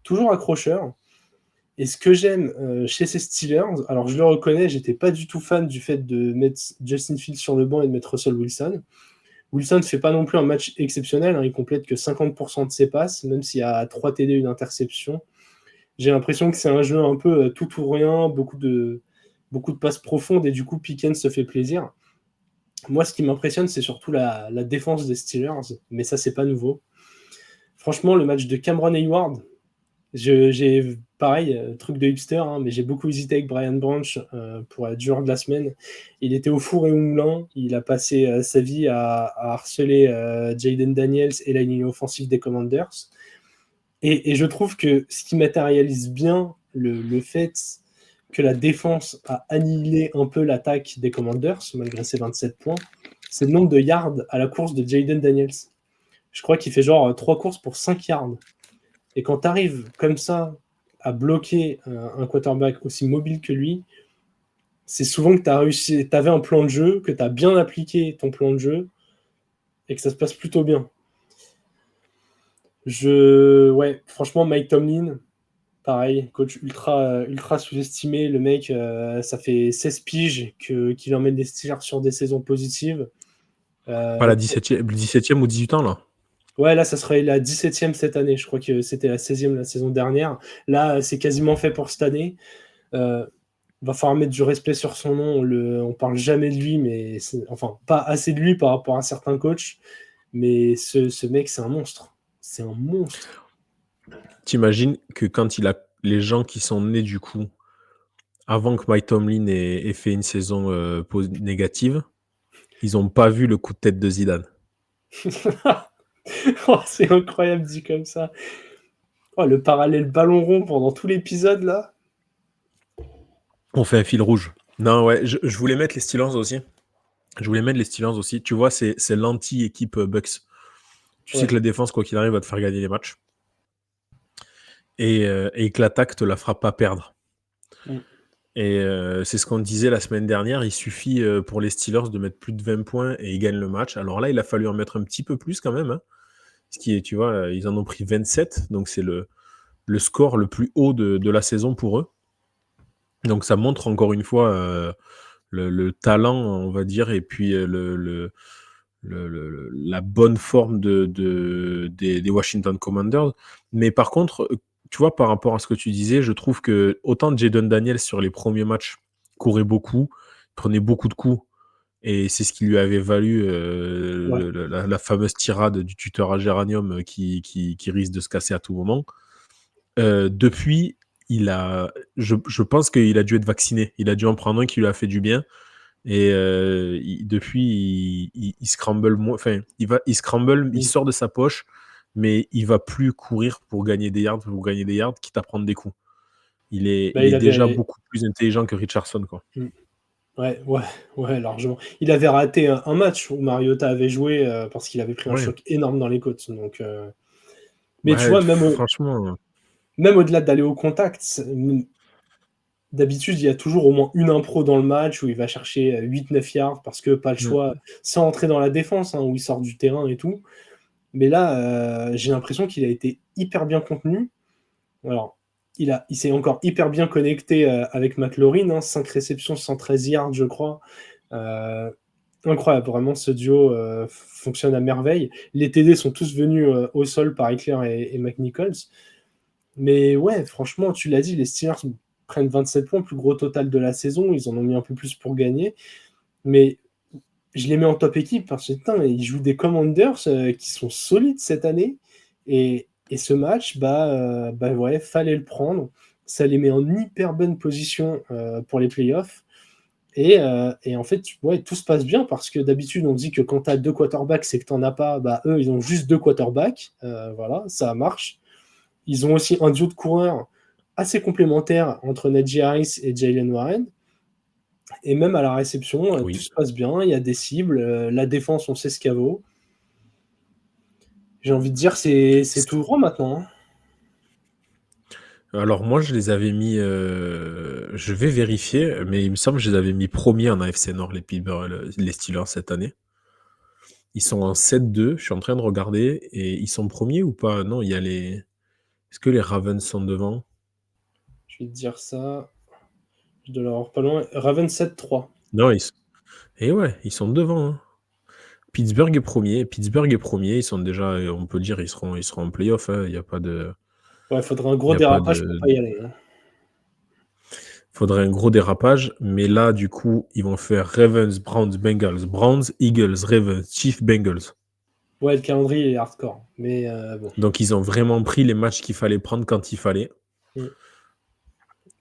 toujours accrocheurs. Et ce que j'aime chez ces Steelers, alors je le reconnais, j'étais pas du tout fan du fait de mettre Justin Fields sur le banc et de mettre Russell Wilson. Wilson ne fait pas non plus un match exceptionnel, hein, il complète que 50% de ses passes, même s'il y a 3 TD et une interception. J'ai l'impression que c'est un jeu un peu tout ou rien, beaucoup de passes profondes, et du coup Pickens se fait plaisir. Moi, ce qui m'impressionne, c'est surtout la défense des Steelers, mais ça, c'est pas nouveau. Franchement, le match de Cameron Hayward, j'ai pareil, truc de hipster, hein, mais j'ai beaucoup hésité avec Brian Branch pour être joueur de la semaine. Il était au four et au moulin, il a passé sa vie à harceler Jayden Daniels et la ligne offensive des Commanders. Et je trouve que ce qui matérialise bien le fait que la défense a annihilé un peu l'attaque des Commanders, malgré ses 27 points, c'est le nombre de yards à la course de Jayden Daniels. Je crois qu'il fait genre 3 courses pour 5 yards. Et quand tu arrives comme ça à bloquer un quarterback aussi mobile que lui, c'est souvent que tu as réussi, tu avais un plan de jeu, que tu as bien appliqué ton plan de jeu et que ça se passe plutôt bien. Franchement, Mike Tomlin, pareil, coach ultra sous-estimé. Le mec, ça fait 16 piges qu'il emmène des Steelers sur des saisons positives. Pas la 17e ou 18 ans, là. Ouais, là, ça serait la 17e cette année. Je crois que c'était la 16e la saison dernière. Là, c'est quasiment fait pour cette année. Va falloir mettre du respect sur son nom. On parle jamais de lui, mais pas assez de lui par rapport à certains coachs. Mais ce mec, c'est un monstre. C'est un monstre. T'imagines que quand les gens qui sont nés du coup avant que Mike Tomlin ait fait une saison négative, ils n'ont pas vu le coup de tête de Zidane. Oh, c'est incroyable dit comme ça. Oh, le parallèle ballon rond pendant tout l'épisode là. On fait un fil rouge. Non, ouais, je voulais mettre les Steelers aussi. Je voulais mettre les Steelers aussi. Tu vois, c'est l'anti-équipe Bucks. Tu sais que la défense, quoi qu'il arrive, va te faire gagner les matchs. Et que l'attaque te la fera pas perdre. Et c'est ce qu'on disait la semaine dernière. Il suffit pour les Steelers de mettre plus de 20 points et ils gagnent le match. Alors là, il a fallu en mettre un petit peu plus quand même. Hein. Ce qui est, tu vois, ils en ont pris 27. Donc c'est le score le plus haut de la saison pour eux. Donc ça montre encore une fois le talent, on va dire, et puis la bonne forme des Washington Commanders. Mais par contre, tu vois, par rapport à ce que tu disais, je trouve que autant Jayden Daniels sur les premiers matchs courait beaucoup, prenait beaucoup de coups, et c'est ce qui lui avait valu la fameuse tirade du tuteur à Géranium qui risque de se casser à tout moment. Depuis, je pense qu'il a dû être vacciné. Il a dû en prendre un qui lui a fait du bien. Et depuis, il scramble moins. Enfin, il scramble, il sort de sa poche, mais il va plus courir pour gagner des yards, quitte à prendre des coups. Il est déjà beaucoup plus intelligent que Richardson, quoi. Ouais, largement. Il avait raté un match où Mariota avait joué parce qu'il avait pris un choc énorme dans les côtes. Donc, mais tu vois, franchement, même au-delà d'aller au contact, d'habitude, il y a toujours au moins une impro dans le match où il va chercher 8-9 yards parce que pas le choix, sans entrer dans la défense, où il sort du terrain et tout. Mais là, j'ai l'impression qu'il a été hyper bien contenu. Alors, il s'est encore hyper bien connecté avec McLaurin, 5 réceptions, 113 yards, je crois. Incroyable, vraiment, ce duo fonctionne à merveille. Les TD sont tous venus au sol par Eckler et McNichols. Mais ouais, franchement, tu l'as dit, les Steelers prennent 27 points, plus gros total de la saison. Ils en ont mis un peu plus pour gagner. Mais je les mets en top équipe parce que ils jouent des Commanders qui sont solides cette année. Et ce match, fallait le prendre. Ça les met en hyper bonne position pour les playoffs. Et en fait, tout se passe bien parce que d'habitude, on dit que quand tu as 2 quarterbacks, c'est que tu n'en as pas. Eux, ils ont juste 2 quarterbacks. Voilà, ça marche. Ils ont aussi un duo de coureurs assez complémentaire entre Najee Harris et Jaylen Warren. Et même à la réception, tout se passe bien. Il y a des cibles. La défense, on sait ce qu'elle vaut. J'ai envie de dire, c'est tout droit maintenant. Alors moi, je les avais mis... je vais vérifier, mais il me semble que je les avais mis premiers en AFC Nord, les Steelers, cette année. Ils sont en 7-2, je suis en train de regarder, et ils sont premiers ou pas? Non, il y a les... Est-ce que les Ravens sont devant? Je vais te dire ça. Je dois l'avoir pas loin. Ravens 7-3. Non, ils sont devant. Hein. Pittsburgh est premier. Ils sont déjà, on peut dire, ils seront en playoff. Il n'y a pas de... Ouais, il faudrait un gros dérapage pour pas y aller. Faudrait un gros dérapage, mais là, du coup, ils vont faire Ravens, Browns, Bengals, Browns, Eagles, Ravens, Chiefs, Bengals. Ouais, le calendrier est hardcore, mais bon. Donc, ils ont vraiment pris les matchs qu'il fallait prendre quand il fallait.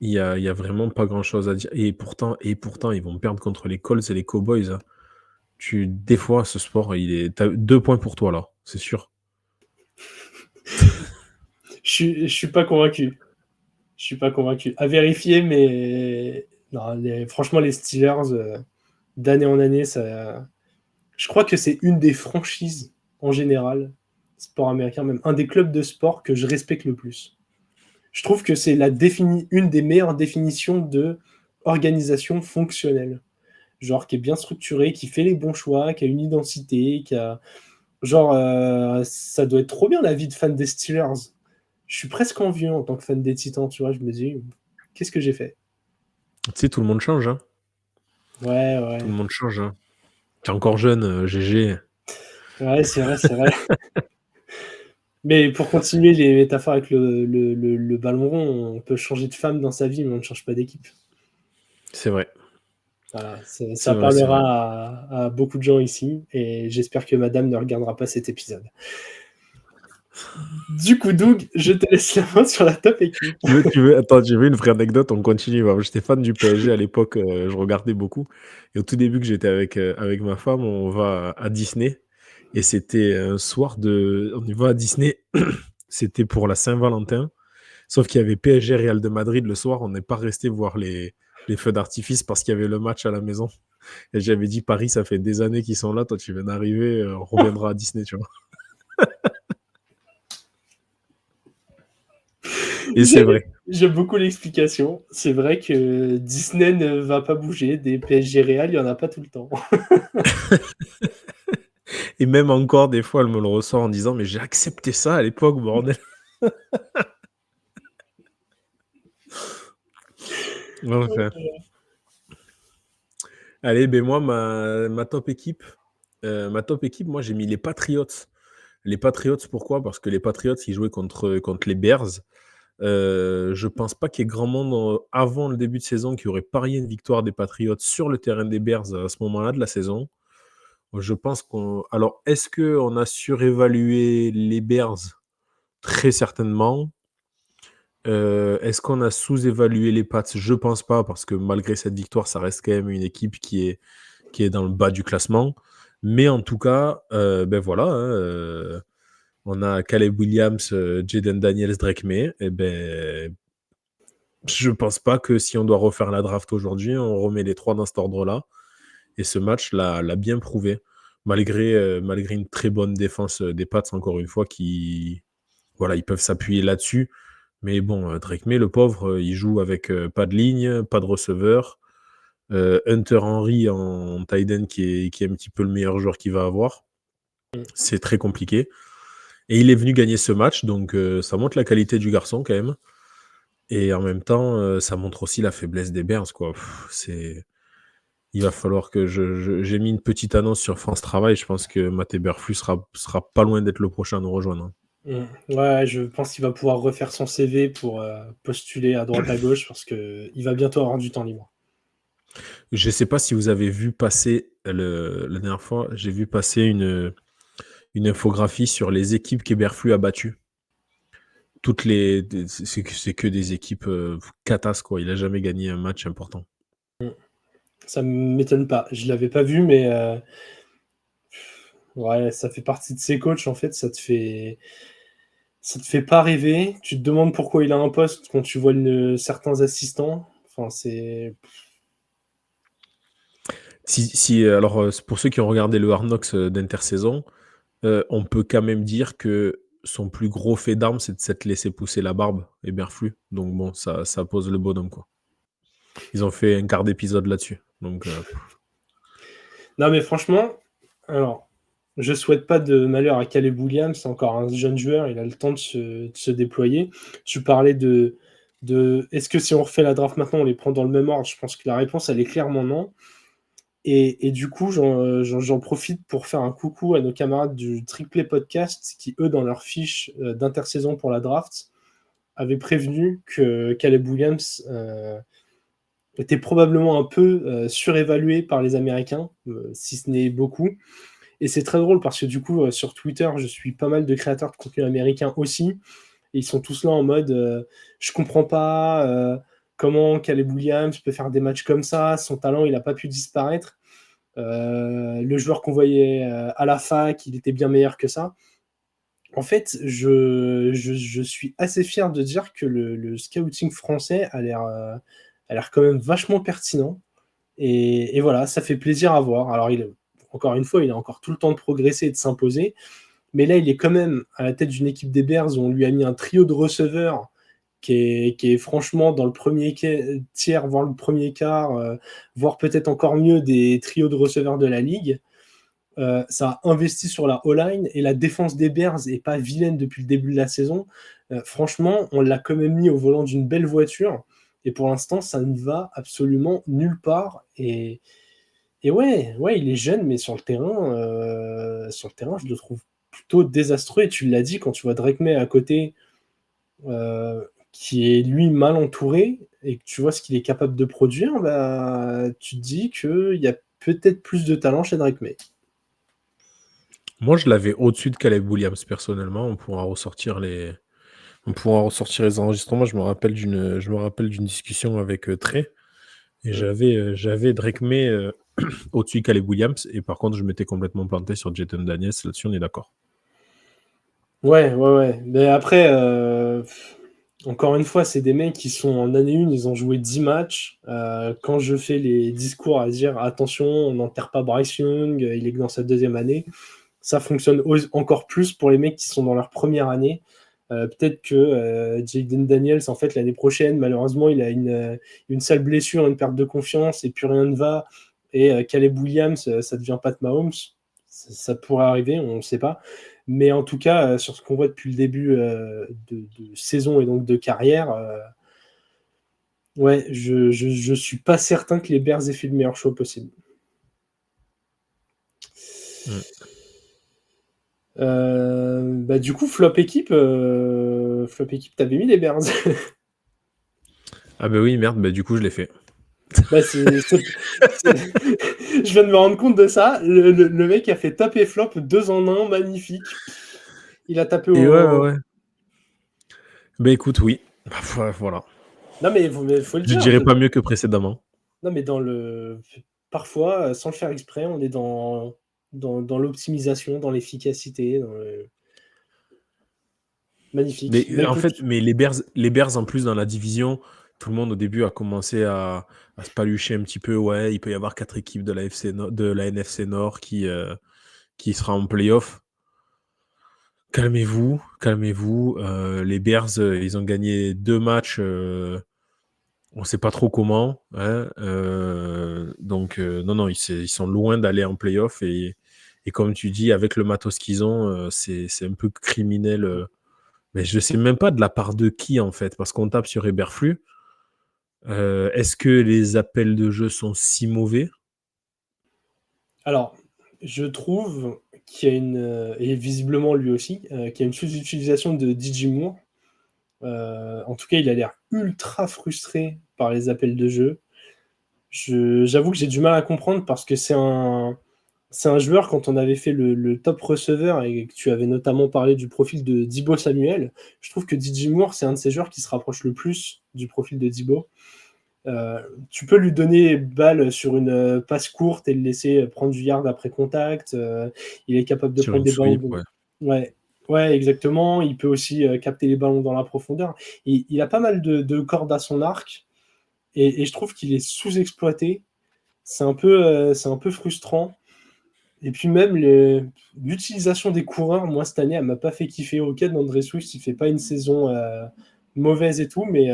Il y a vraiment pas grand-chose à dire. Et pourtant, ils vont perdre contre les Colts et les Cowboys. Hein. Des fois, ce sport, t'as 2 points pour toi, là, c'est sûr. Je suis pas convaincu. À vérifier, mais non, franchement, les Steelers, d'année en année, ça... je crois que c'est une des franchises, en général, sport américain, même un des clubs de sport que je respecte le plus. Je trouve que c'est une des meilleures définitions de organisation fonctionnelle. Genre, qui est bien structurée, qui fait les bons choix, qui a une identité, qui a... Genre, ça doit être trop bien la vie de fan des Steelers. Je suis presque envieux en tant que fan des Titans, tu vois. Je me dis, qu'est-ce que j'ai fait? Tu sais, tout le monde change. Hein. Ouais. Tout le monde change. Hein. T'es encore jeune, GG. Ouais, c'est vrai. Mais pour continuer les métaphores avec le ballon rond, on peut changer de femme dans sa vie, mais on ne change pas d'équipe. C'est vrai. Voilà, ça parlera à beaucoup de gens ici, et j'espère que madame ne regardera pas cet épisode. Du coup, Doug, je te laisse la main sur la top équipe. Attends, j'ai vu une vraie anecdote, on continue. J'étais fan du PSG à l'époque, je regardais beaucoup. Et au tout début que j'étais avec ma femme, on va à Disney. Et c'était un soir on y va à Disney, c'était pour la Saint-Valentin. Sauf qu'il y avait PSG Real de Madrid le soir, on n'est pas resté voir les feux d'artifice parce qu'il y avait le match à la maison. Et j'avais dit Paris, ça fait des années qu'ils sont là. Toi, tu viens d'arriver, on reviendra à Disney, tu vois. Et c'est vrai. J'aime beaucoup l'explication. C'est vrai que Disney ne va pas bouger. Des PSG Real, il n'y en a pas tout le temps. Et même encore, des fois, elle me le ressort en disant mais j'ai accepté ça à l'époque, bordel. Enfin. Allez, ben moi, ma top équipe, moi, j'ai mis les Patriots. Les Patriots, pourquoi? Parce que les Patriots, ils jouaient contre les Bears. Je pense pas qu'il y ait grand monde avant le début de saison qui aurait parié une victoire des Patriots sur le terrain des Bears à ce moment-là de la saison. Je pense qu'on. Alors, est-ce qu'on a surévalué les Bears? Très certainement. Est-ce qu'on a sous-évalué les Pats? Je pense pas, parce que malgré cette victoire, ça reste quand même une équipe qui est dans le bas du classement. Mais en tout cas, ben voilà, hein, on a Caleb Williams, Jaden Daniels, Drake May. Et ben, je pense pas que si on doit refaire la draft aujourd'hui, on remet les 3 dans cet ordre-là. Et ce match l'a bien prouvé, malgré une très bonne défense des Pats, encore une fois, qui voilà, ils peuvent s'appuyer là-dessus. Mais bon, Drake May, le pauvre, il joue avec pas de ligne, pas de receveur. Hunter Henry en tight end qui est un petit peu le meilleur joueur qu'il va avoir. C'est très compliqué. Et il est venu gagner ce match, donc ça montre la qualité du garçon quand même. Et en même temps, ça montre aussi la faiblesse des Bears, quoi. Il va falloir que j'ai mis une petite annonce sur France Travail. Je pense que Maté Berflus sera pas loin d'être le prochain à nous rejoindre. Ouais, je pense qu'il va pouvoir refaire son CV pour postuler à droite à gauche parce qu'il va bientôt avoir du temps libre. Je ne sais pas si vous avez vu passer, la dernière fois, j'ai vu passer une infographie sur les équipes qu'Eberflus a battues. C'est que des équipes catas, quoi. Il n'a jamais gagné un match important. Ça ne m'étonne pas. Je ne l'avais pas vu, mais ouais, ça fait partie de ses coachs. En fait, ça te fait pas rêver. Tu te demandes pourquoi il a un poste quand tu vois certains assistants. Enfin, c'est... Alors, pour ceux qui ont regardé le Hard Knocks d'intersaison, on peut quand même dire que son plus gros fait d'armes, c'est de s'être laissé pousser la barbe, Eberflus. Donc bon, ça pose le bonhomme, quoi. Ils ont fait un quart d'épisode là-dessus. Donc, Non, mais franchement, alors, je souhaite pas de malheur à Caleb Williams. C'est encore un jeune joueur, il a le temps de se déployer. Tu parlais de est-ce que si on refait la draft maintenant, on les prend dans le même ordre? Je pense que la réponse, elle est clairement non. Et du coup, j'en profite pour faire un coucou à nos camarades du Triplé Podcast qui, eux, dans leur fiche d'intersaison pour la draft, avaient prévenu que Caleb Williams était probablement un peu surévalué par les Américains, si ce n'est beaucoup. Et c'est très drôle parce que du coup, sur Twitter, je suis pas mal de créateurs de contenu américains aussi. Et ils sont tous là en mode je comprends pas comment Caleb Williams peut faire des matchs comme ça. Son talent, il n'a pas pu disparaître. Le joueur qu'on voyait à la fac, il était bien meilleur que ça. En fait, je suis assez fier de dire que le scouting français a l'air quand même vachement pertinent. Et voilà, ça fait plaisir à voir. Alors, encore une fois, il a encore tout le temps de progresser et de s'imposer. Mais là, il est quand même à la tête d'une équipe des Bears où on lui a mis un trio de receveurs qui est franchement dans le premier tiers, voire le premier quart, voire peut-être encore mieux des trios de receveurs de la ligue. Ça a investi sur la O-line et la défense des Bears n'est pas vilaine depuis le début de la saison. Franchement, on l'a quand même mis au volant d'une belle voiture. Et pour l'instant, ça ne va absolument nulle part. Et ouais, il est jeune, mais sur le terrain, je le trouve plutôt désastreux. Et tu l'as dit, quand tu vois Drake May à côté, qui est lui mal entouré, et que tu vois ce qu'il est capable de produire, bah, tu te dis qu'il y a peut-être plus de talent chez Drake May. moi, je l'avais au-dessus de Caleb Williams, personnellement. On pourra ressortir les enregistrements. Je me rappelle d'une discussion avec Trey. Et j'avais Drake May au-dessus de Caleb Williams. Et par contre, je m'étais complètement planté sur Jaden Daniels. Là-dessus, on est d'accord. Ouais. Mais après, Encore une fois, c'est des mecs qui sont en année 1, ils ont joué 10 matchs. Quand je fais les discours à dire attention, on n'enterre pas Bryce Young, il est que dans sa 2e année, ça fonctionne encore plus pour les mecs qui sont dans leur première année. Peut-être que Jaden Daniels, en fait, l'année prochaine, malheureusement, il a une sale blessure, une perte de confiance, et puis rien ne va. Et Caleb Williams, ça devient Pat Mahomes. Ça pourrait arriver, on ne sait pas. Mais en tout cas, sur ce qu'on voit depuis le début de saison et donc de carrière, ouais, je suis pas certain que les Bears aient fait le meilleur choix possible. Du coup, flop équipe, t'avais mis les Bears. Ah bah oui, merde, bah du coup je l'ai fait. Je viens de me rendre compte de ça. Le mec a fait top et flop 2 en 1, magnifique. Il a tapé Et au... ouais. Bah écoute, oui. Voilà. Non mais faut le Je dire. dirais pas mieux que précédemment. Non mais parfois, sans le faire exprès, on est dans l'optimisation, dans l'efficacité. Magnifique. Mais en fait, les Bears en plus dans la division, tout le monde au début a commencé à se palucher un petit peu. Ouais, il peut y avoir 4 équipes de la NFC Nord qui sera en playoff. Calmez-vous. Les Bears, ils ont gagné 2 matchs. On ne sait pas trop comment. Hein, donc, non, ils sont loin d'aller en playoff. Et comme tu dis, avec le matos qu'ils ont, c'est un peu criminel. Mais je ne sais même pas de la part de qui, en fait, parce qu'on tape sur Eberflus. Est-ce que les appels de jeu sont si mauvais? Alors, je trouve qu'il y a et visiblement lui aussi, qu'il y a une sous-utilisation de DJ Moore. En tout cas, il a l'air ultra frustré par les appels de jeu. J'avoue que j'ai du mal à comprendre parce que c'est un joueur, quand on avait fait le top receveur et que tu avais notamment parlé du profil de Deebo Samuel, je trouve que DJ Moore, c'est un de ces joueurs qui se rapproche le plus du profil de Deebo. Tu peux lui donner balle sur une passe courte et le laisser prendre du yard après contact. Il est capable de prendre des ballons. Ouais, exactement. Il peut aussi capter les ballons dans la profondeur. Il a pas mal de cordes à son arc et je trouve qu'il est sous-exploité. C'est un peu frustrant. Et puis même l'utilisation des coureurs, moi cette année, elle m'a pas fait kiffer. Ok, d'André Swift, il fait pas une saison mauvaise et tout, mais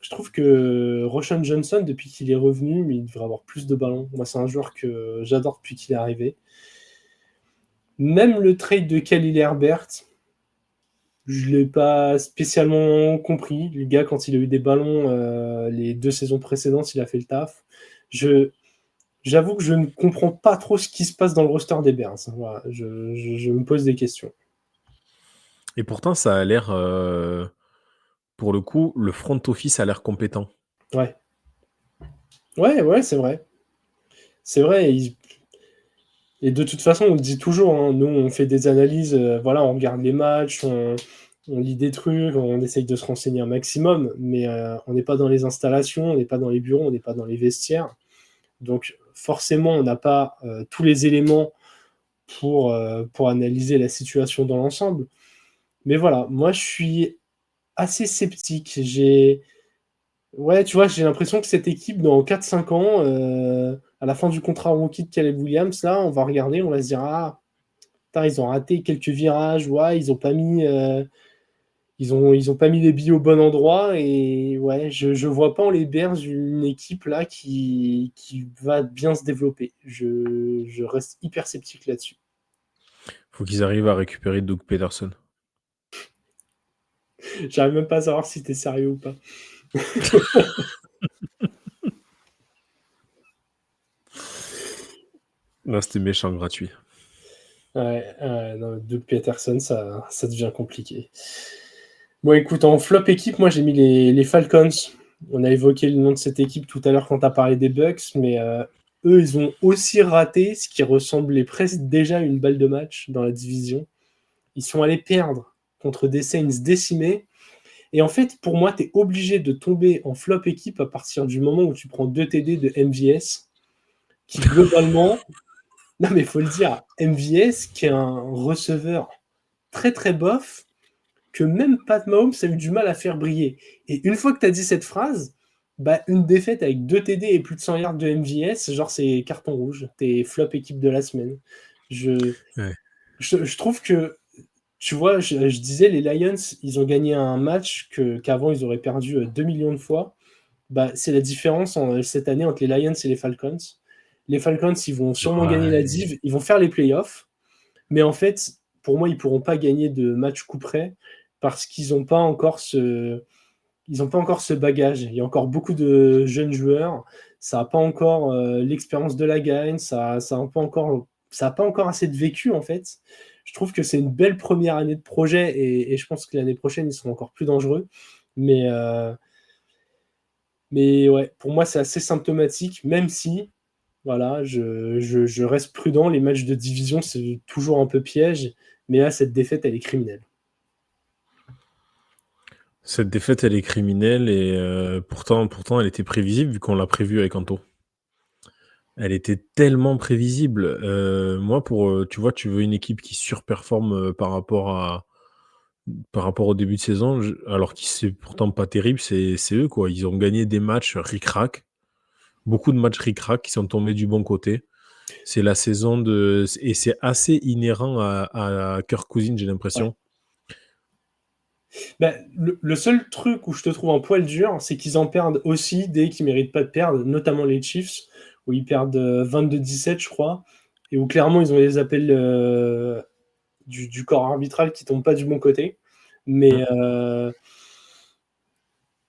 je trouve que Roshan Johnson, depuis qu'il est revenu, il devrait avoir plus de ballons. Moi, c'est un joueur que j'adore depuis qu'il est arrivé. Même le trade de Khalil Herbert, je ne l'ai pas spécialement compris. Le gars, quand il a eu des ballons les 2 saisons précédentes, il a fait le taf. J'avoue que je ne comprends pas trop ce qui se passe dans le roster des Bears. Voilà, je me pose des questions. Et pourtant, ça a l'air... pour le coup, le front office a l'air compétent. Ouais, c'est vrai. C'est vrai. Et de toute façon, on le dit toujours, hein, nous, on fait des analyses, voilà, on regarde les matchs, on lit des trucs, on essaye de se renseigner un maximum, mais on n'est pas dans les installations, on n'est pas dans les bureaux, on n'est pas dans les vestiaires. Donc, forcément, on n'a pas tous les éléments pour analyser la situation dans l'ensemble. Mais voilà, moi, je suis assez sceptique. Ouais, tu vois, j'ai l'impression que cette équipe, dans 4-5 ans, à la fin du contrat rookie de Caleb Williams, là, on va regarder, on va se dire, ah, putain, ils ont raté quelques virages, ouais, ils ont pas mis les billes au bon endroit, et ouais, je vois pas en les Bears une équipe là qui va bien se développer. Je reste hyper sceptique là-dessus. Faut qu'ils arrivent à récupérer Doug Peterson. J'arrive même pas à savoir si t'es sérieux ou pas. Non, c'était méchant, gratuit. Ouais, non, Doug Peterson, ça devient compliqué. Bon, écoute, en flop équipe, moi j'ai mis les Falcons. On a évoqué le nom de cette équipe tout à l'heure quand tu as parlé des Bucks, mais eux, ils ont aussi raté ce qui ressemblait presque déjà à une balle de match dans la division. Ils sont allés perdre contre des Saints décimés. Et en fait, pour moi, tu es obligé de tomber en flop équipe à partir du moment où tu prends 2 TD de MVS, qui globalement... Non, mais il faut le dire, MVS, qui est un receveur très très bof, que même Pat Mahomes a eu du mal à faire briller. Et une fois que tu as dit cette phrase, une défaite avec 2 TD et plus de 100 yards de MVS, genre c'est carton rouge. T'es flop équipe de la semaine. Je trouve que, tu vois, je disais, les Lions, ils ont gagné un match qu'avant, ils auraient perdu 2 millions de fois. C'est la différence cette année entre les Lions et les Falcons. Les Falcons, ils vont sûrement gagner la div, ils vont faire les playoffs, mais en fait, pour moi, ils ne pourront pas gagner de match coup près parce qu'ils n'ont pas encore ce bagage. Il y a encore beaucoup de jeunes joueurs, ça n'a pas encore l'expérience de la gagne, ça n'a pas encore assez de vécu, en fait. Je trouve que c'est une belle première année de projet et je pense que l'année prochaine, ils seront encore plus dangereux. Mais ouais, pour moi, c'est assez symptomatique, même si, voilà, je reste prudent. Les matchs de division, c'est toujours un peu piège, mais là, cette défaite, elle est criminelle. Cette défaite, elle est criminelle et pourtant, elle était prévisible vu qu'on l'a prévue avec Anto. Elle était tellement prévisible. Moi, tu vois, tu veux une équipe qui surperforme par rapport au début de saison, alors que c'est pourtant pas terrible, c'est eux, quoi. Ils ont gagné des matchs ric-rac, beaucoup de matchs ric-rac qui sont tombés du bon côté. C'est la saison et c'est assez inhérent à Kirk Cousins, j'ai l'impression. Le seul truc où je te trouve un poil dur, c'est qu'ils en perdent aussi dès qu'ils ne méritent pas de perdre, notamment les Chiefs, où ils perdent 22-17, je crois, et où clairement ils ont les appels du corps arbitral qui ne tombent pas du bon côté. Mais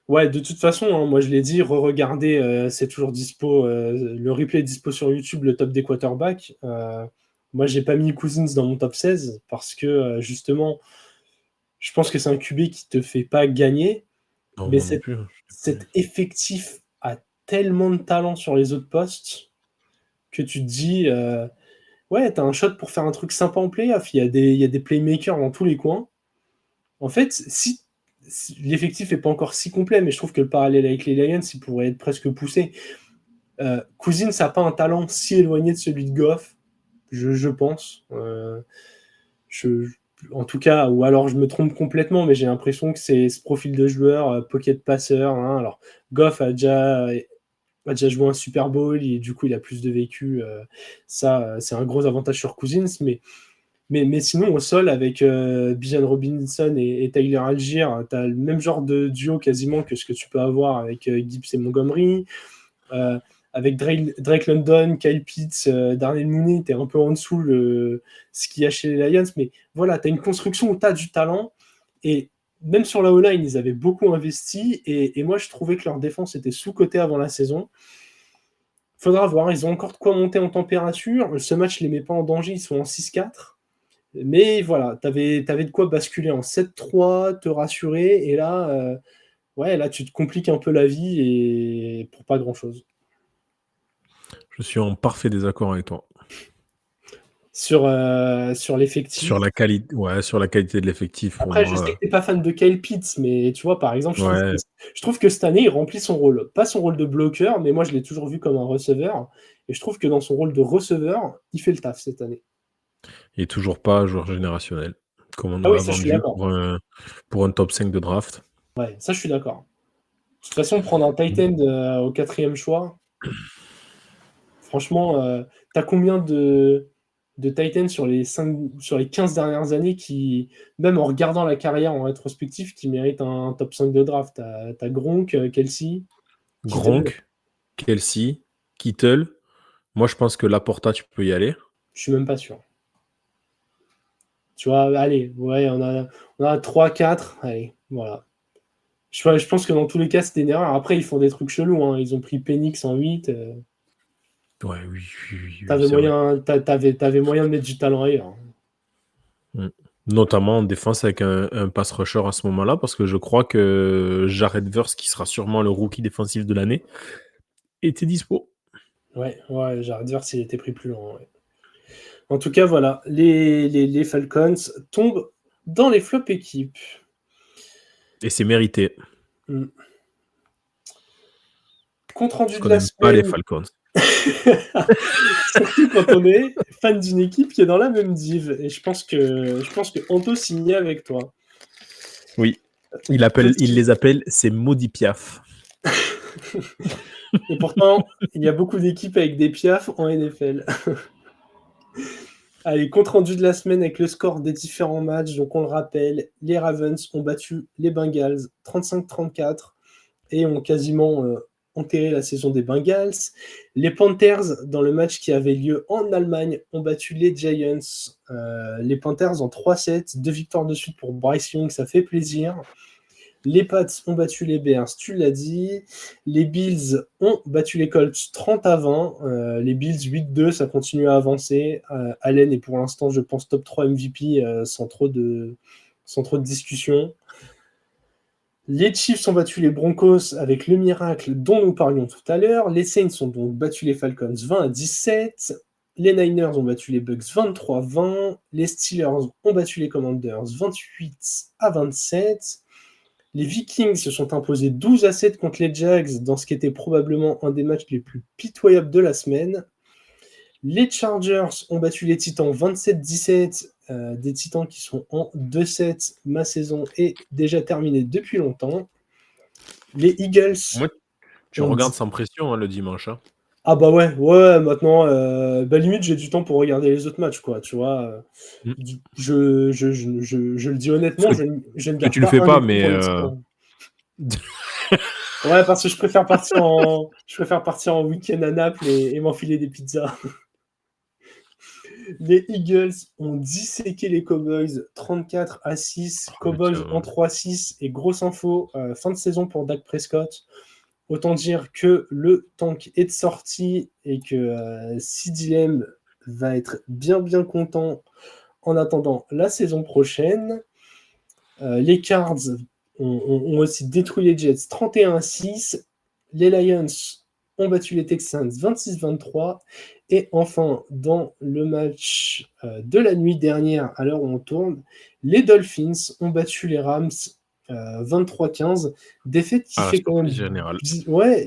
ouais, de toute façon, hein, moi je l'ai dit, re-regardez, c'est toujours dispo, le replay est dispo sur YouTube, le top des quarterbacks. Moi, j'ai pas mis Cousins dans mon top 16 parce que justement, je pense que c'est un QB qui te fait pas gagner, mais cet effectif a tellement de talent sur les autres postes que tu te dis, ouais, t'as un shot pour faire un truc sympa en playoff. Il y a des playmakers dans tous les coins. En fait, si l'effectif n'est pas encore si complet, mais je trouve que le parallèle avec les Lions, il pourrait être presque poussé. Cousins n'a pas un talent si éloigné de celui de Goff, je pense. En tout cas, ou alors je me trompe complètement, mais j'ai l'impression que c'est ce profil de joueur, pocket passeur. Hein. Alors, Goff a déjà joué un Super Bowl et du coup, il a plus de vécu. Ça, c'est un gros avantage sur Cousins, mais sinon, au sol, avec Bijan Robinson et Tyler Algier, tu as le même genre de duo quasiment que ce que tu peux avoir avec Gibbs et Montgomery. Avec Drake London, Kyle Pitts, Darnell Mooney, tu es un peu en dessous ce qu'il y a chez les Lions. Mais voilà, tu as une construction où tu as du talent. Et même sur la O-line, ils avaient beaucoup investi. Et moi, je trouvais que leur défense était sous-cotée avant la saison. Faudra voir, ils ont encore de quoi monter en température. Ce match ne les met pas en danger, ils sont en 6-4. Mais voilà, t'avais de quoi basculer en 7-3, te rassurer, et là, là, tu te compliques un peu la vie et pour pas grand-chose. Je suis en parfait désaccord avec toi. Sur l'effectif. Sur la qualité de l'effectif. Après, je sais que t'es pas fan de Kyle Pitts, mais tu vois, par exemple, je trouve que cette année, il remplit son rôle. Pas son rôle de bloqueur, mais moi, je l'ai toujours vu comme un receveur. Et je trouve que dans son rôle de receveur, il fait le taf cette année. Il n'est toujours pas joueur générationnel, comme on l'a vendu pour un top 5 de draft. Ouais, ça je suis d'accord. De toute façon, prendre un tight end au 4e choix, franchement, t'as combien de tight ends sur les 15 dernières années qui, même en regardant la carrière en rétrospective, qui méritent un top 5 de draft? T'as Gronk, Kelsey. Kelsey, Kittle. Moi, je pense que Laporta, tu peux y aller. Je suis même pas sûr. Tu vois, allez, ouais, on a 3-4, allez, voilà. Je pense que dans tous les cas, c'était une erreur. Après, ils font des trucs chelous, hein. Ils ont pris Penix en 8. Ouais, oui. T'avais moyen de mettre du talent ailleurs. Notamment en défense avec un pass rusher à ce moment-là, parce que je crois que Jared Verse, qui sera sûrement le rookie défensif de l'année, était dispo. Ouais, Jared Verse, il était pris plus loin, ouais. En tout cas, voilà, les Falcons tombent dans les flops équipes. Et c'est mérité. Compte rendu Parce de la semaine. Pas les Falcons. Surtout quand on est fan d'une équipe qui est dans la même div. Et je pense que Anto signait avec toi. Oui. Il les appelle ses maudits piafs. Et pourtant, il y a beaucoup d'équipes avec des piafs en NFL. Allez, compte rendu de la semaine avec le score des différents matchs. Donc, on le rappelle, les Ravens ont battu les Bengals 35-34 et ont quasiment enterré la saison des Bengals. Les Panthers, dans le match qui avait lieu en Allemagne, ont battu les Giants. Les Panthers en 3-7, 2 victoires de suite pour Bryce Young, ça fait plaisir. Les Pats ont battu les Bears, tu l'as dit. Les Bills ont battu les Colts 30-20. Les Bills 8-2, ça continue à avancer. Allen est pour l'instant, je pense, top 3 MVP sans trop de discussion. Les Chiefs ont battu les Broncos avec le miracle dont nous parlions tout à l'heure. Les Saints ont donc battu les Falcons 20-17. Les Niners ont battu les Bucks 23-20. Les Steelers ont battu les Commanders 28-27. Les Vikings se sont imposés 12-7 contre les Jags dans ce qui était probablement un des matchs les plus pitoyables de la semaine. Les Chargers ont battu les Titans 27-17, des Titans qui sont en 2-7. Ma saison est déjà terminée depuis longtemps. Les Eagles... Moi, tu regardes sans pression le dimanche. Hein. Ah bah ouais, maintenant, limite j'ai du temps pour regarder les autres matchs, quoi, tu vois. Je le dis honnêtement, je ne garde pas. Tu le fais pas, mais... Ouais, parce que je préfère partir en week-end à Naples et m'enfiler des pizzas. Les Eagles ont disséqué les Cowboys 34-6. Cowboys en 3-6 et grosse info, fin de saison pour Dak Prescott. Autant dire que le tank est de sortie et que CeeDee Lamb va être bien content en attendant la saison prochaine. Les Cards ont aussi détruit les Jets 31-6. Les Lions ont battu les Texans 26-23. Et enfin, dans le match de la nuit dernière, à l'heure où on tourne, les Dolphins ont battu les Rams 23-15, défaite qui fait quand même général.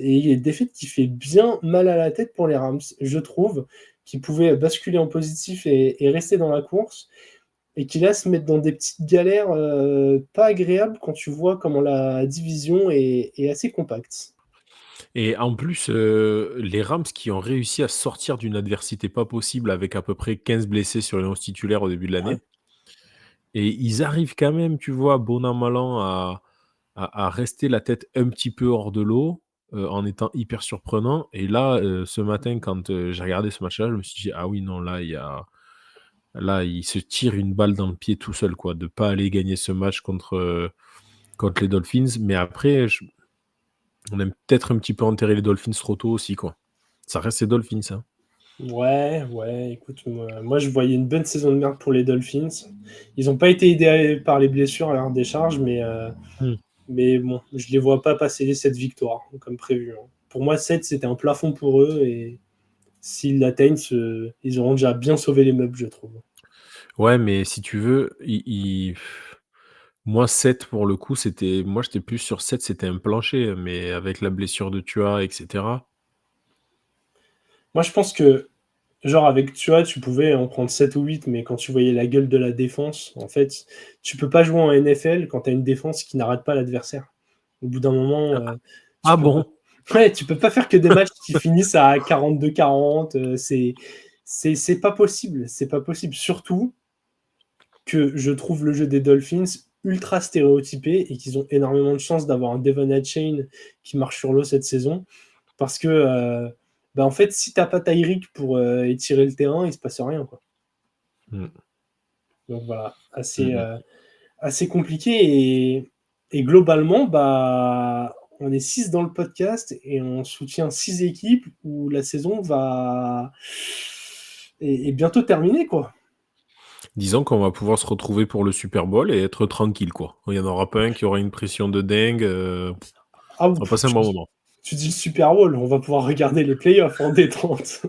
Et défaite qui fait bien mal à la tête pour les Rams, je trouve, qui pouvaient basculer en positif et rester dans la course, et qui là se mettent dans des petites galères pas agréables quand tu vois comment la division est assez compacte. Et en plus, les Rams qui ont réussi à sortir d'une adversité pas possible avec à peu près 15 blessés sur les 11 titulaires au début de l'année. Et ils arrivent quand même, tu vois, bon an, mal an, à rester la tête un petit peu hors de l'eau, en étant hyper surprenant. Et là, ce matin, quand j'ai regardé ce match-là, je me suis dit, ah oui, non, là, il se tire une balle dans le pied tout seul, quoi, de pas aller gagner ce match contre les Dolphins. Mais après, on a peut-être un petit peu enterré les Dolphins trop tôt aussi, quoi. Ça reste les Dolphins, hein. Ouais, écoute, moi je voyais une bonne saison de merde pour les Dolphins. Ils n'ont pas été aidés par les blessures à leur décharge, mais bon, je les vois pas passer cette victoire comme prévu. Hein. Pour moi, 7, c'était un plafond pour eux, et s'ils l'atteignent, ils auront déjà bien sauvé les meubles, je trouve. Ouais, mais si tu veux, moi 7 pour le coup, moi j'étais plus sur 7, c'était un plancher, mais avec la blessure de Tua, etc. Moi, je pense que, genre, avec Tua, tu pouvais en prendre 7 ou 8, mais quand tu voyais la gueule de la défense, en fait, tu peux pas jouer en NFL quand tu as une défense qui n'arrête pas l'adversaire. Au bout d'un moment... tu peux pas faire que des matchs qui finissent à 42-40. C'est pas possible. C'est pas possible. Surtout que je trouve le jeu des Dolphins ultra stéréotypé et qu'ils ont énormément de chance d'avoir un Devon Achane qui marche sur l'eau cette saison. Parce que, en fait, si t'as pas Tyreek pour étirer le terrain, il se passe rien, quoi. Donc voilà, assez compliqué. Et globalement, on est 6 dans le podcast et on soutient 6 équipes où la saison est bientôt terminée, quoi. Disons qu'on va pouvoir se retrouver pour le Super Bowl et être tranquille, quoi. Il n'y en aura pas un qui aura une pression de dingue. On va passer un bon moment. Tu dis le Super Bowl, on va pouvoir regarder les playoffs en détente.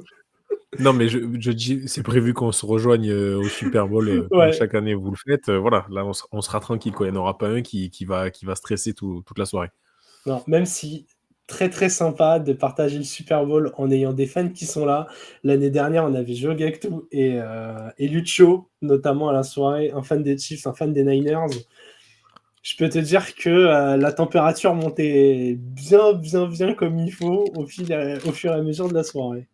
Non, mais je dis, c'est prévu qu'on se rejoigne au Super Bowl chaque année, vous le faites. Voilà, là, on sera tranquille, quoi. Il n'y en aura pas un qui va stresser toute la soirée. Non, même si très très sympa de partager le Super Bowl en ayant des fans qui sont là. L'année dernière, on avait Joe Gactou et Lucho, notamment à la soirée, un fan des Chiefs, un fan des Niners. Je peux te dire que la température montait bien comme il faut au fur et à mesure de la soirée.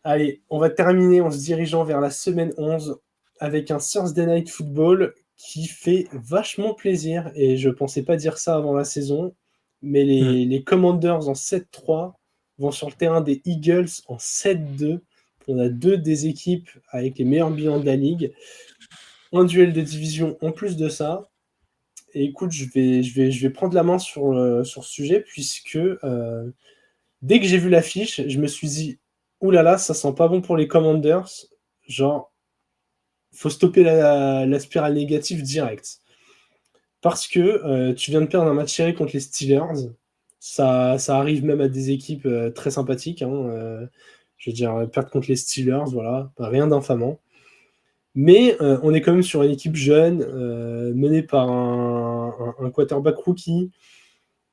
Allez, on va terminer en se dirigeant vers la semaine 11 avec un Thursday Night Football qui fait vachement plaisir. Et je pensais pas dire ça avant la saison, mais les Commanders en 7-3 vont sur le terrain des Eagles en 7-2. On a deux des équipes avec les meilleurs bilans de la ligue. Un duel de division en plus de ça. Et écoute, je vais prendre la main sur ce sujet, puisque dès que j'ai vu l'affiche, je me suis dit, oulala, ça sent pas bon pour les Commanders. Genre, faut stopper la spirale négative direct. Parce que tu viens de perdre un match serré contre les Steelers. Ça arrive même à des équipes très sympathiques. Je veux dire, perdre contre les Steelers, voilà, rien d'infamant. Mais on est quand même sur une équipe jeune, menée par un quarterback rookie,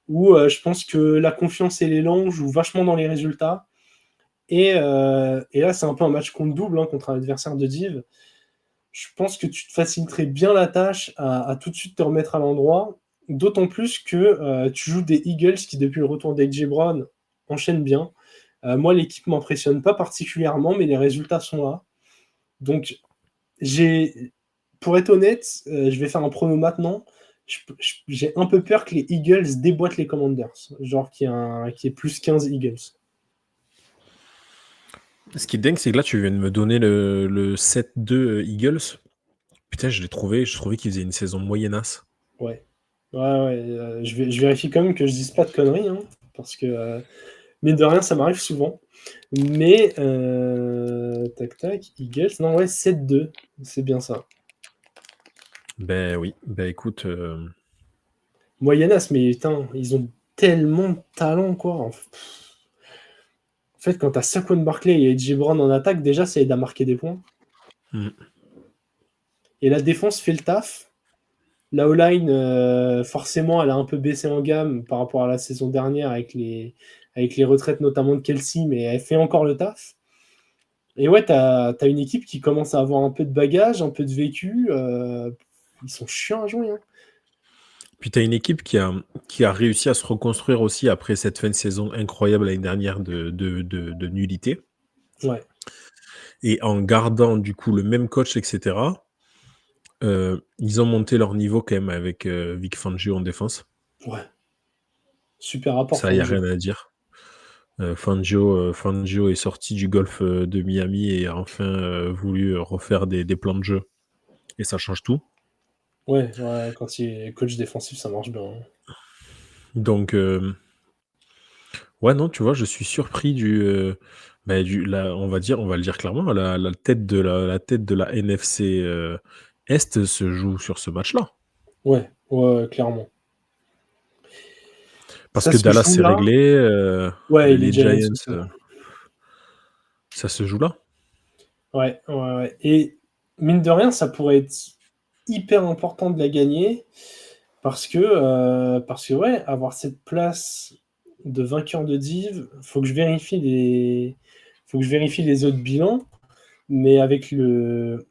où je pense que la confiance et l'élan jouent vachement dans les résultats. Et là, c'est un peu un match contre double, contre un adversaire de div. Je pense que tu te faciliterais bien la tâche à tout de suite te remettre à l'endroit, d'autant plus que tu joues des Eagles qui, depuis le retour d'A.J. Brown, enchaînent bien. Moi, l'équipe ne m'impressionne pas particulièrement, mais les résultats sont là. Donc, pour être honnête, je vais faire un prono maintenant. J'ai un peu peur que les Eagles déboîtent les Commanders, genre qu'il y ait plus 15 Eagles. Ce qui est dingue, c'est que là, tu viens de me donner le 7-2 Eagles. Putain, je trouvais qu'ils faisaient une saison moyennasse. Ouais. Je vérifie quand même que je dise pas de conneries, parce que, mine de rien, ça m'arrive souvent. Mais, tac, Eagles, non, ouais, 7-2, c'est bien ça. Ben oui, ben écoute... Moyennasse, mais putain, ils ont tellement de talent, quoi. En fait, quand t'as Saquon Barkley et A.J. Brown en attaque, déjà, ça aide à marquer des points. Et la défense fait le taf. La O-line, forcément, elle a un peu baissé en gamme par rapport à la saison dernière avec les retraites notamment de Kelsey, mais elle fait encore le taf. Et ouais, t'as une équipe qui commence à avoir un peu de bagage, un peu de vécu. Ils sont chiants à jouer. Puis t'as une équipe qui a réussi à se reconstruire aussi après cette fin de saison incroyable l'année dernière de nullité. Ouais. Et en gardant du coup le même coach, etc., ils ont monté leur niveau quand même avec Vic Fangio en défense. Ouais. Super rapport. Ça, il n'y a rien à dire. Fangio est sorti du golf de Miami et a enfin voulu refaire des plans de jeu. Et ça change tout. Ouais, quand il est coach défensif, ça marche bien. Donc, ouais, non, tu vois, je suis surpris on va le dire clairement, la tête de la NFC Est se joue sur ce match-là. Ouais, clairement. Parce que Dallas s'est réglé, ouais, les Giants, ça se joue là. Ouais. Et mine de rien, ça pourrait être hyper important de la gagner parce que ouais, avoir cette place de vainqueur de div, faut que je vérifie les autres bilans, mais avec le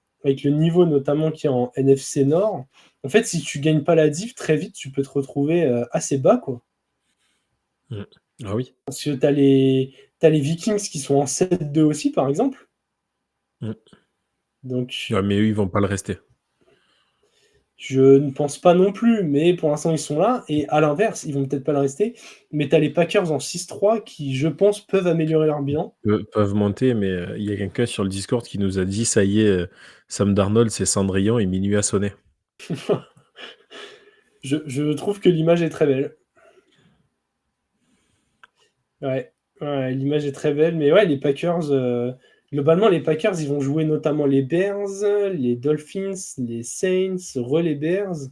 niveau notamment qui est en NFC Nord, en fait, si tu gagnes pas la div, très vite, tu peux te retrouver assez bas, quoi. Ah oui. Parce que t'as les Vikings qui sont en 7-2 aussi, par exemple. Donc, ouais, mais eux, ils vont pas le rester. Je ne pense pas non plus, mais pour l'instant, ils sont là. Et à l'inverse, ils vont peut-être pas le rester. Mais tu as les Packers en 6-3 qui, je pense, peuvent améliorer leur bilan. Peuvent monter, mais il y a quelqu'un sur le Discord qui nous a dit, ça y est, Sam Darnold, c'est Cendrillon et minuit a sonné. Je trouve que l'image est très belle. Ouais, l'image est très belle. Mais ouais, les Packers, globalement, les Packers, ils vont jouer notamment les Bears, les Dolphins, les Saints, les Bears.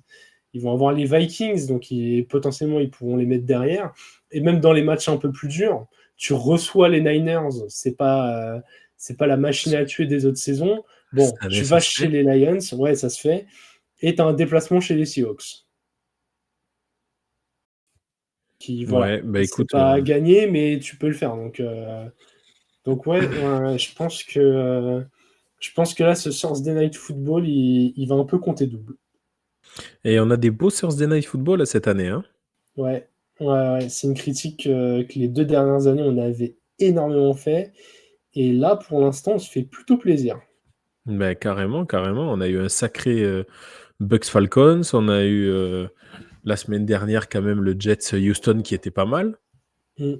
Ils vont avoir les Vikings, donc potentiellement, ils pourront les mettre derrière. Et même dans les matchs un peu plus durs, tu reçois les Niners. C'est pas la machine à tuer des autres saisons. Bon, tu vas chez les Lions, ouais, ça se fait. Et tu as un déplacement chez les Seahawks. Voilà. Ouais, bah écoute. C'est pas gagné, mais tu peux le faire. Donc ouais, je pense que là, ce Thursday Night Football, il va un peu compter double. Et on a des beaux Thursday Night Football cette année. Hein. Ouais, c'est une critique que les 2 dernières années, on avait énormément fait. Et là, pour l'instant, on se fait plutôt plaisir. Ben, carrément. On a eu un sacré Bucks Falcons. On a eu la semaine dernière quand même le Jets Houston qui était pas mal. Mm.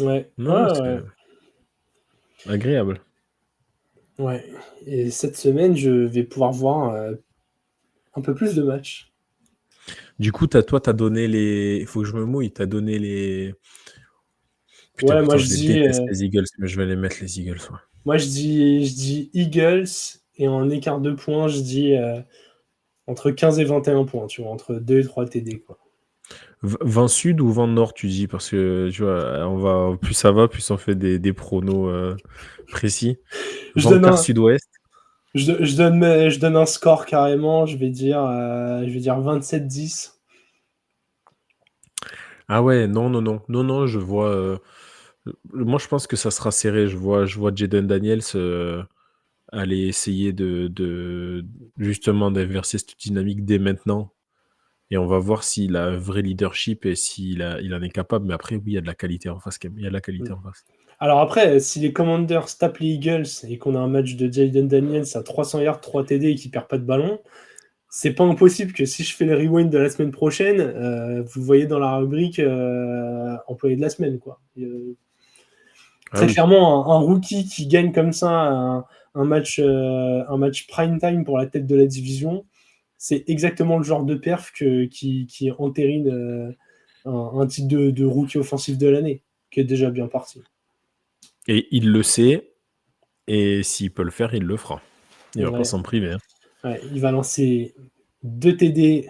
Ouais, Non, ouais, c'est ouais. agréable. Ouais. Et cette semaine, je vais pouvoir voir un peu plus de matchs. Du coup, toi, t'as donné les. Il faut que je me mouille. T'as donné les. Putain, Ouais, moi pourtant, je je les dis, déteste, les Eagles, mais je vais les mettre, les Eagles. Ouais. moi je dis Eagles et en écart de points, je dis entre 15 et 21 points, tu vois, entre 2 et 3 TD, quoi. Vent sud ou vent nord, tu dis, parce que tu vois, plus ça va, plus on fait des pronos précis. Je Vent donne quart un, sud-ouest. je donne un score carrément, je vais dire 27-10. Ah ouais, non, je vois. Moi, je pense que ça sera serré. Je vois Jaden Daniels aller essayer justement d'inverser cette dynamique dès maintenant. Et on va voir s'il a un vrai leadership et il en est capable. Mais après, oui, il y a de la qualité en face. Il y a de la qualité en face. Alors après, si les Commanders tapent les Eagles et qu'on a un match de Jaden Daniels à 300 yards, 3 TD et qu'il perd pas de ballon, c'est pas impossible que si je fais le rewind de la semaine prochaine, vous voyez dans la rubrique employé de la semaine, quoi. Ah Très oui. clairement, un rookie qui gagne comme ça un match prime time pour la tête de la division, c'est exactement le genre de perf qui entérine un titre de rookie offensif de l'année, qui est déjà bien parti. Et il le sait. Et s'il peut le faire, il le fera. Il va pas Ouais. s'en priver. Hein. Ouais, il va lancer 2 TD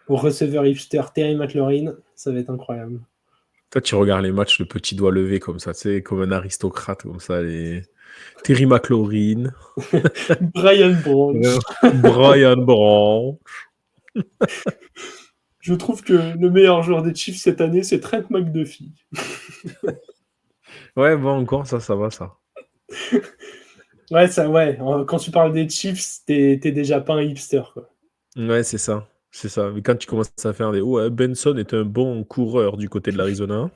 au receveur hipster Terry McLaurin, ça va être incroyable. Toi, tu regardes les matchs, le petit doigt levé comme ça, tu sais, comme un aristocrate, comme ça. Terry McLaurin, Brian Branch. Brian Branch. Je trouve que le meilleur joueur des Chiefs cette année, c'est Trent McDuffie. Ouais, bon, encore, ça va, ça. Ouais, quand tu parles des Chiefs, t'es déjà pas un hipster, quoi. Ouais, c'est ça. C'est ça. Mais quand tu commences à faire des. Ouais, Benson est un bon coureur du côté de l'Arizona.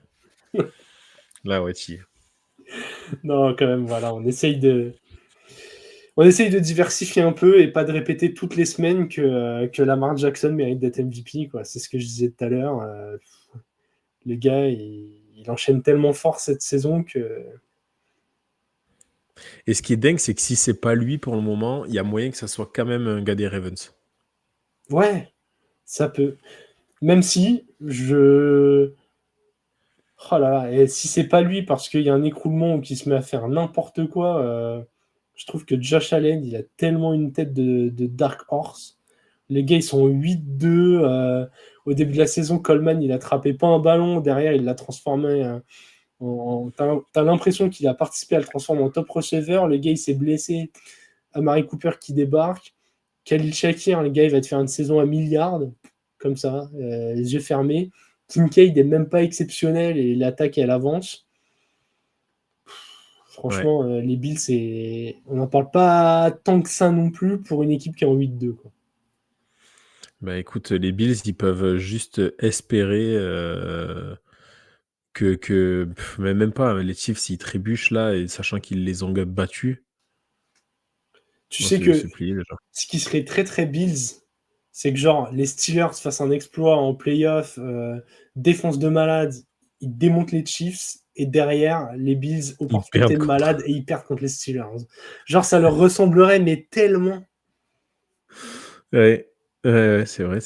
Là, ouais, tu y es. Non, quand même, voilà, on essaye de diversifier un peu et pas de répéter toutes les semaines que Lamar Jackson mérite d'être MVP, quoi. C'est ce que je disais tout à l'heure. Le gars, il enchaîne tellement fort cette saison que... Et ce qui est dingue, c'est que si c'est pas lui pour le moment, il y a moyen que ça soit quand même un gars des Ravens. Ouais, ça peut. Même si je... Oh là là, et si c'est pas lui parce qu'il y a un écroulement ou qu'il se met à faire n'importe quoi, je trouve que Josh Allen, il a tellement une tête de Dark Horse. Les gars, ils sont 8-2. Au début de la saison, Coleman, il attrapait pas un ballon. Derrière, il l'a transformé T'as l'impression qu'il a participé à le transformer en top receiver. Le gars, il s'est blessé. Amari Cooper qui débarque. Khalil Shakir, le gars, il va te faire une saison à milliards, comme ça, les yeux fermés. Kincaid n'est même pas exceptionnel et l'attaque, elle avance. Franchement, ouais. Les Bills, on n'en parle pas tant que ça non plus pour une équipe qui est en 8-2. Quoi. Bah écoute, les Bills, ils peuvent juste espérer mais même pas, les Chiefs, s'ils trébuchent là, et sachant qu'ils les ont battus. Tu sais que plié, déjà. Ce qui serait très très Bills, c'est que genre les Steelers fassent un exploit en playoff, défense de malade, ils démontent les Chiefs et derrière les Bills opportunité de malade et ils perdent contre les Steelers. Genre ça leur ressemblerait mais tellement. Ouais, c'est vrai.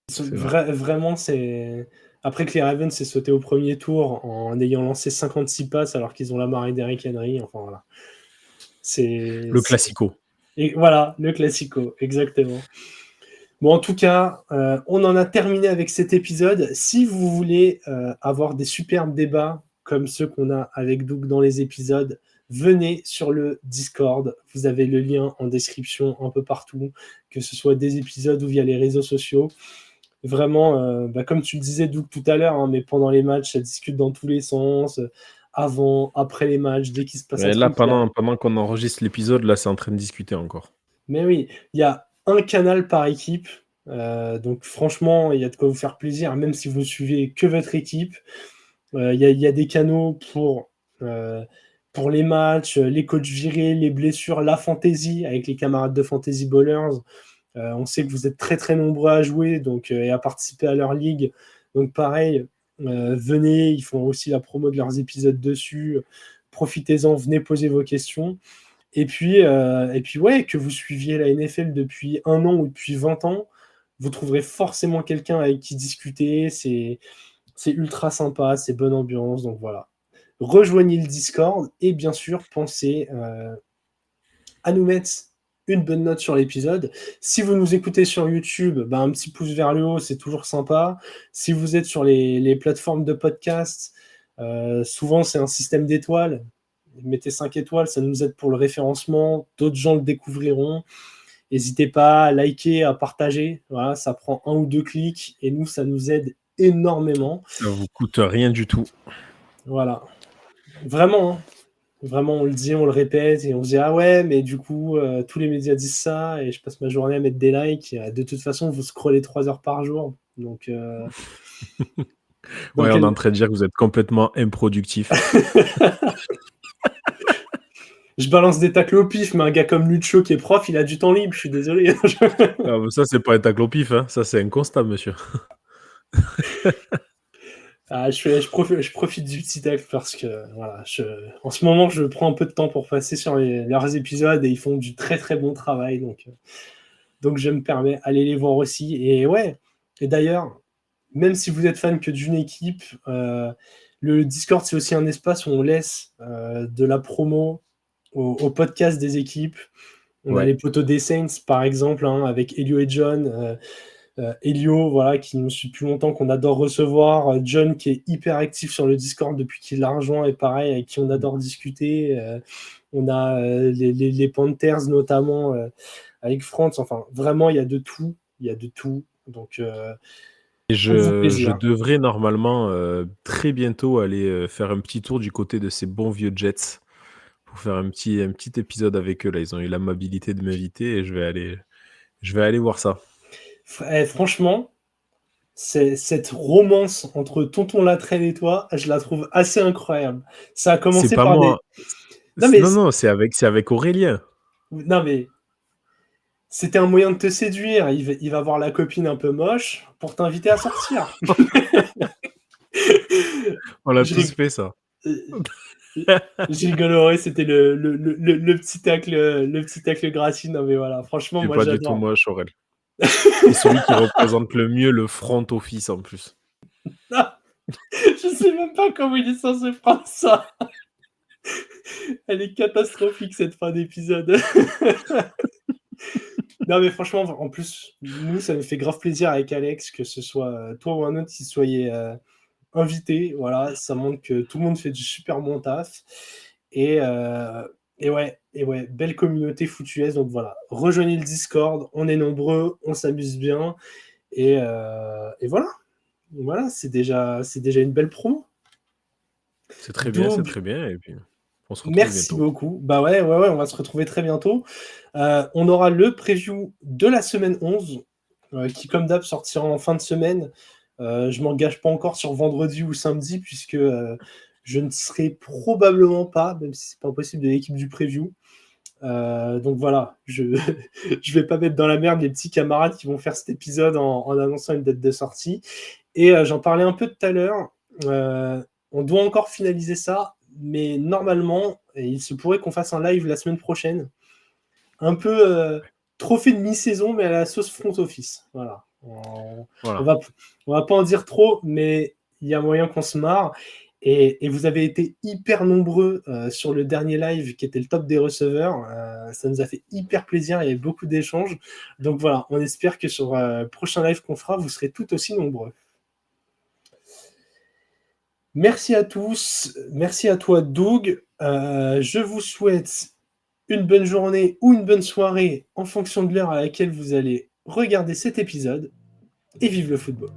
Vraiment, c'est après que les Ravens s'est sauté au premier tour en ayant lancé 56 passes alors qu'ils ont la marée d'Eric Henry. Enfin voilà. Le classico. Et voilà, le classico, exactement. Bon, en tout cas, on en a terminé avec cet épisode. Si vous voulez avoir des superbes débats comme ceux qu'on a avec Doug dans les épisodes, venez sur le Discord. Vous avez le lien en description un peu partout, que ce soit des épisodes ou via les réseaux sociaux. Vraiment, comme tu le disais, Doug, tout à l'heure, hein, mais pendant les matchs, ça discute dans tous les sens, avant, après les matchs, dès qu'il se passe un là, truc. pendant qu'on enregistre l'épisode, là, c'est en train de discuter encore. Mais oui, il y a un canal par équipe. Donc franchement, il y a de quoi vous faire plaisir, même si vous ne suivez que votre équipe. Il y a des canaux pour les matchs, les coachs virés, les blessures, la fantasy avec les camarades de Fantasy Ballers. On sait que vous êtes très très nombreux à jouer et à participer à leur ligue. Donc pareil, venez, ils font aussi la promo de leurs épisodes dessus. Profitez-en, venez poser vos questions. Et puis ouais, que vous suiviez la NFL depuis 1 an ou depuis 20 ans, vous trouverez forcément quelqu'un avec qui discuter. C'est ultra sympa, c'est bonne ambiance. Donc voilà. Rejoignez le Discord et bien sûr, pensez à nous mettre une bonne note sur l'épisode. Si vous nous écoutez sur YouTube, un petit pouce vers le haut, c'est toujours sympa. Si vous êtes sur les plateformes de podcast, souvent c'est un système d'étoiles. Mettez 5 étoiles, ça nous aide pour le référencement. D'autres gens le découvriront. N'hésitez pas à liker, à partager. Voilà, ça prend 1 ou 2 clics et nous, ça nous aide énormément. Ça vous coûte rien du tout. Voilà. Vraiment, hein. Vraiment, on le dit, on le répète et on se dit ah ouais, mais du coup, tous les médias disent ça et je passe ma journée à mettre des likes. De toute façon, vous scrollez 3 heures par jour. Donc, on est en train de dire que vous êtes complètement improductif. Je balance des tacles au pif, mais un gars comme Lucho qui est prof, il a du temps libre, je suis désolé. Ça, c'est pas un tacle au pif, hein. Ça, c'est un constat, monsieur. Je profite du petit tacle parce que voilà, en ce moment, je prends un peu de temps pour passer sur leurs épisodes et ils font du très très bon travail. Donc je me permets d'aller les voir aussi. Et ouais, et d'ailleurs, même si vous êtes fan que d'une équipe, le Discord, c'est aussi un espace où on laisse de la promo au podcast des équipes. On a les potos des Saints, par exemple, avec Elio et John. Elio, voilà, qui nous suit depuis longtemps, qu'on adore recevoir. John, qui est hyper actif sur le Discord depuis qu'il l'a rejoint, et pareil, avec qui on adore discuter. On a les Panthers, notamment, avec Franz. Enfin, vraiment, il y a de tout. Il y a de tout. Donc, et je devrais normalement très bientôt aller faire un petit tour du côté de ces bons vieux Jets pour faire un petit épisode avec eux. Là, ils ont eu l'amabilité de m'inviter et je vais aller voir ça. Franchement, cette romance entre Tonton Latrelle et toi, je la trouve assez incroyable. Ça a commencé c'est pas par moi. des... Non, c'est avec Aurélien. Non, mais c'était un moyen de te séduire. Il va voir la copine un peu moche pour t'inviter à sortir. On l'a tous fait, ça. Je rigolerais, c'était le petit tacle gratuit. Non, mais voilà, franchement, c'est moi, pas j'adore. du tout moi, Chorel. C'est celui qui représente le mieux le front office en plus. Je sais même pas comment il est censé prendre ça. Elle est catastrophique, cette fin d'épisode. Non, mais franchement, en plus, nous, ça nous fait grave plaisir avec Alex, que ce soit toi ou un autre qui soyez invité. Voilà, ça montre que tout le monde fait du super bon taf. Et ouais, belle communauté foutuaise. Donc voilà, rejoignez le Discord, on est nombreux, on s'amuse bien. Et voilà. Voilà, c'est déjà une belle promo. C'est très bien, c'est très bien. Et puis, on se retrouve merci bientôt. beaucoup. Bah ouais, on va se retrouver très bientôt. On aura le preview de la semaine 11, qui, comme d'hab, sortira en fin de semaine. Je m'engage pas encore sur vendredi ou samedi, puisque je ne serai probablement pas, même si c'est pas impossible, de l'équipe du preview. Donc voilà, je vais pas mettre dans la merde les petits camarades qui vont faire cet épisode en annonçant une date de sortie. Et j'en parlais un peu tout à l'heure. On doit encore finaliser ça, mais normalement, il se pourrait qu'on fasse un live la semaine prochaine. Un peu trophée de mi-saison, mais à la sauce front office. Voilà. On va pas en dire trop, mais il y a moyen qu'on se marre. Et vous avez été hyper nombreux sur le dernier live qui était le top des receveurs. Ça nous a fait hyper plaisir. Il y avait beaucoup d'échanges. Donc voilà, on espère que sur le prochain live qu'on fera, vous serez tout aussi nombreux. Merci à tous. Merci à toi, Doug. Je vous souhaite une bonne journée ou une bonne soirée en fonction de l'heure à laquelle vous allez regarder cet épisode. Et vive le football.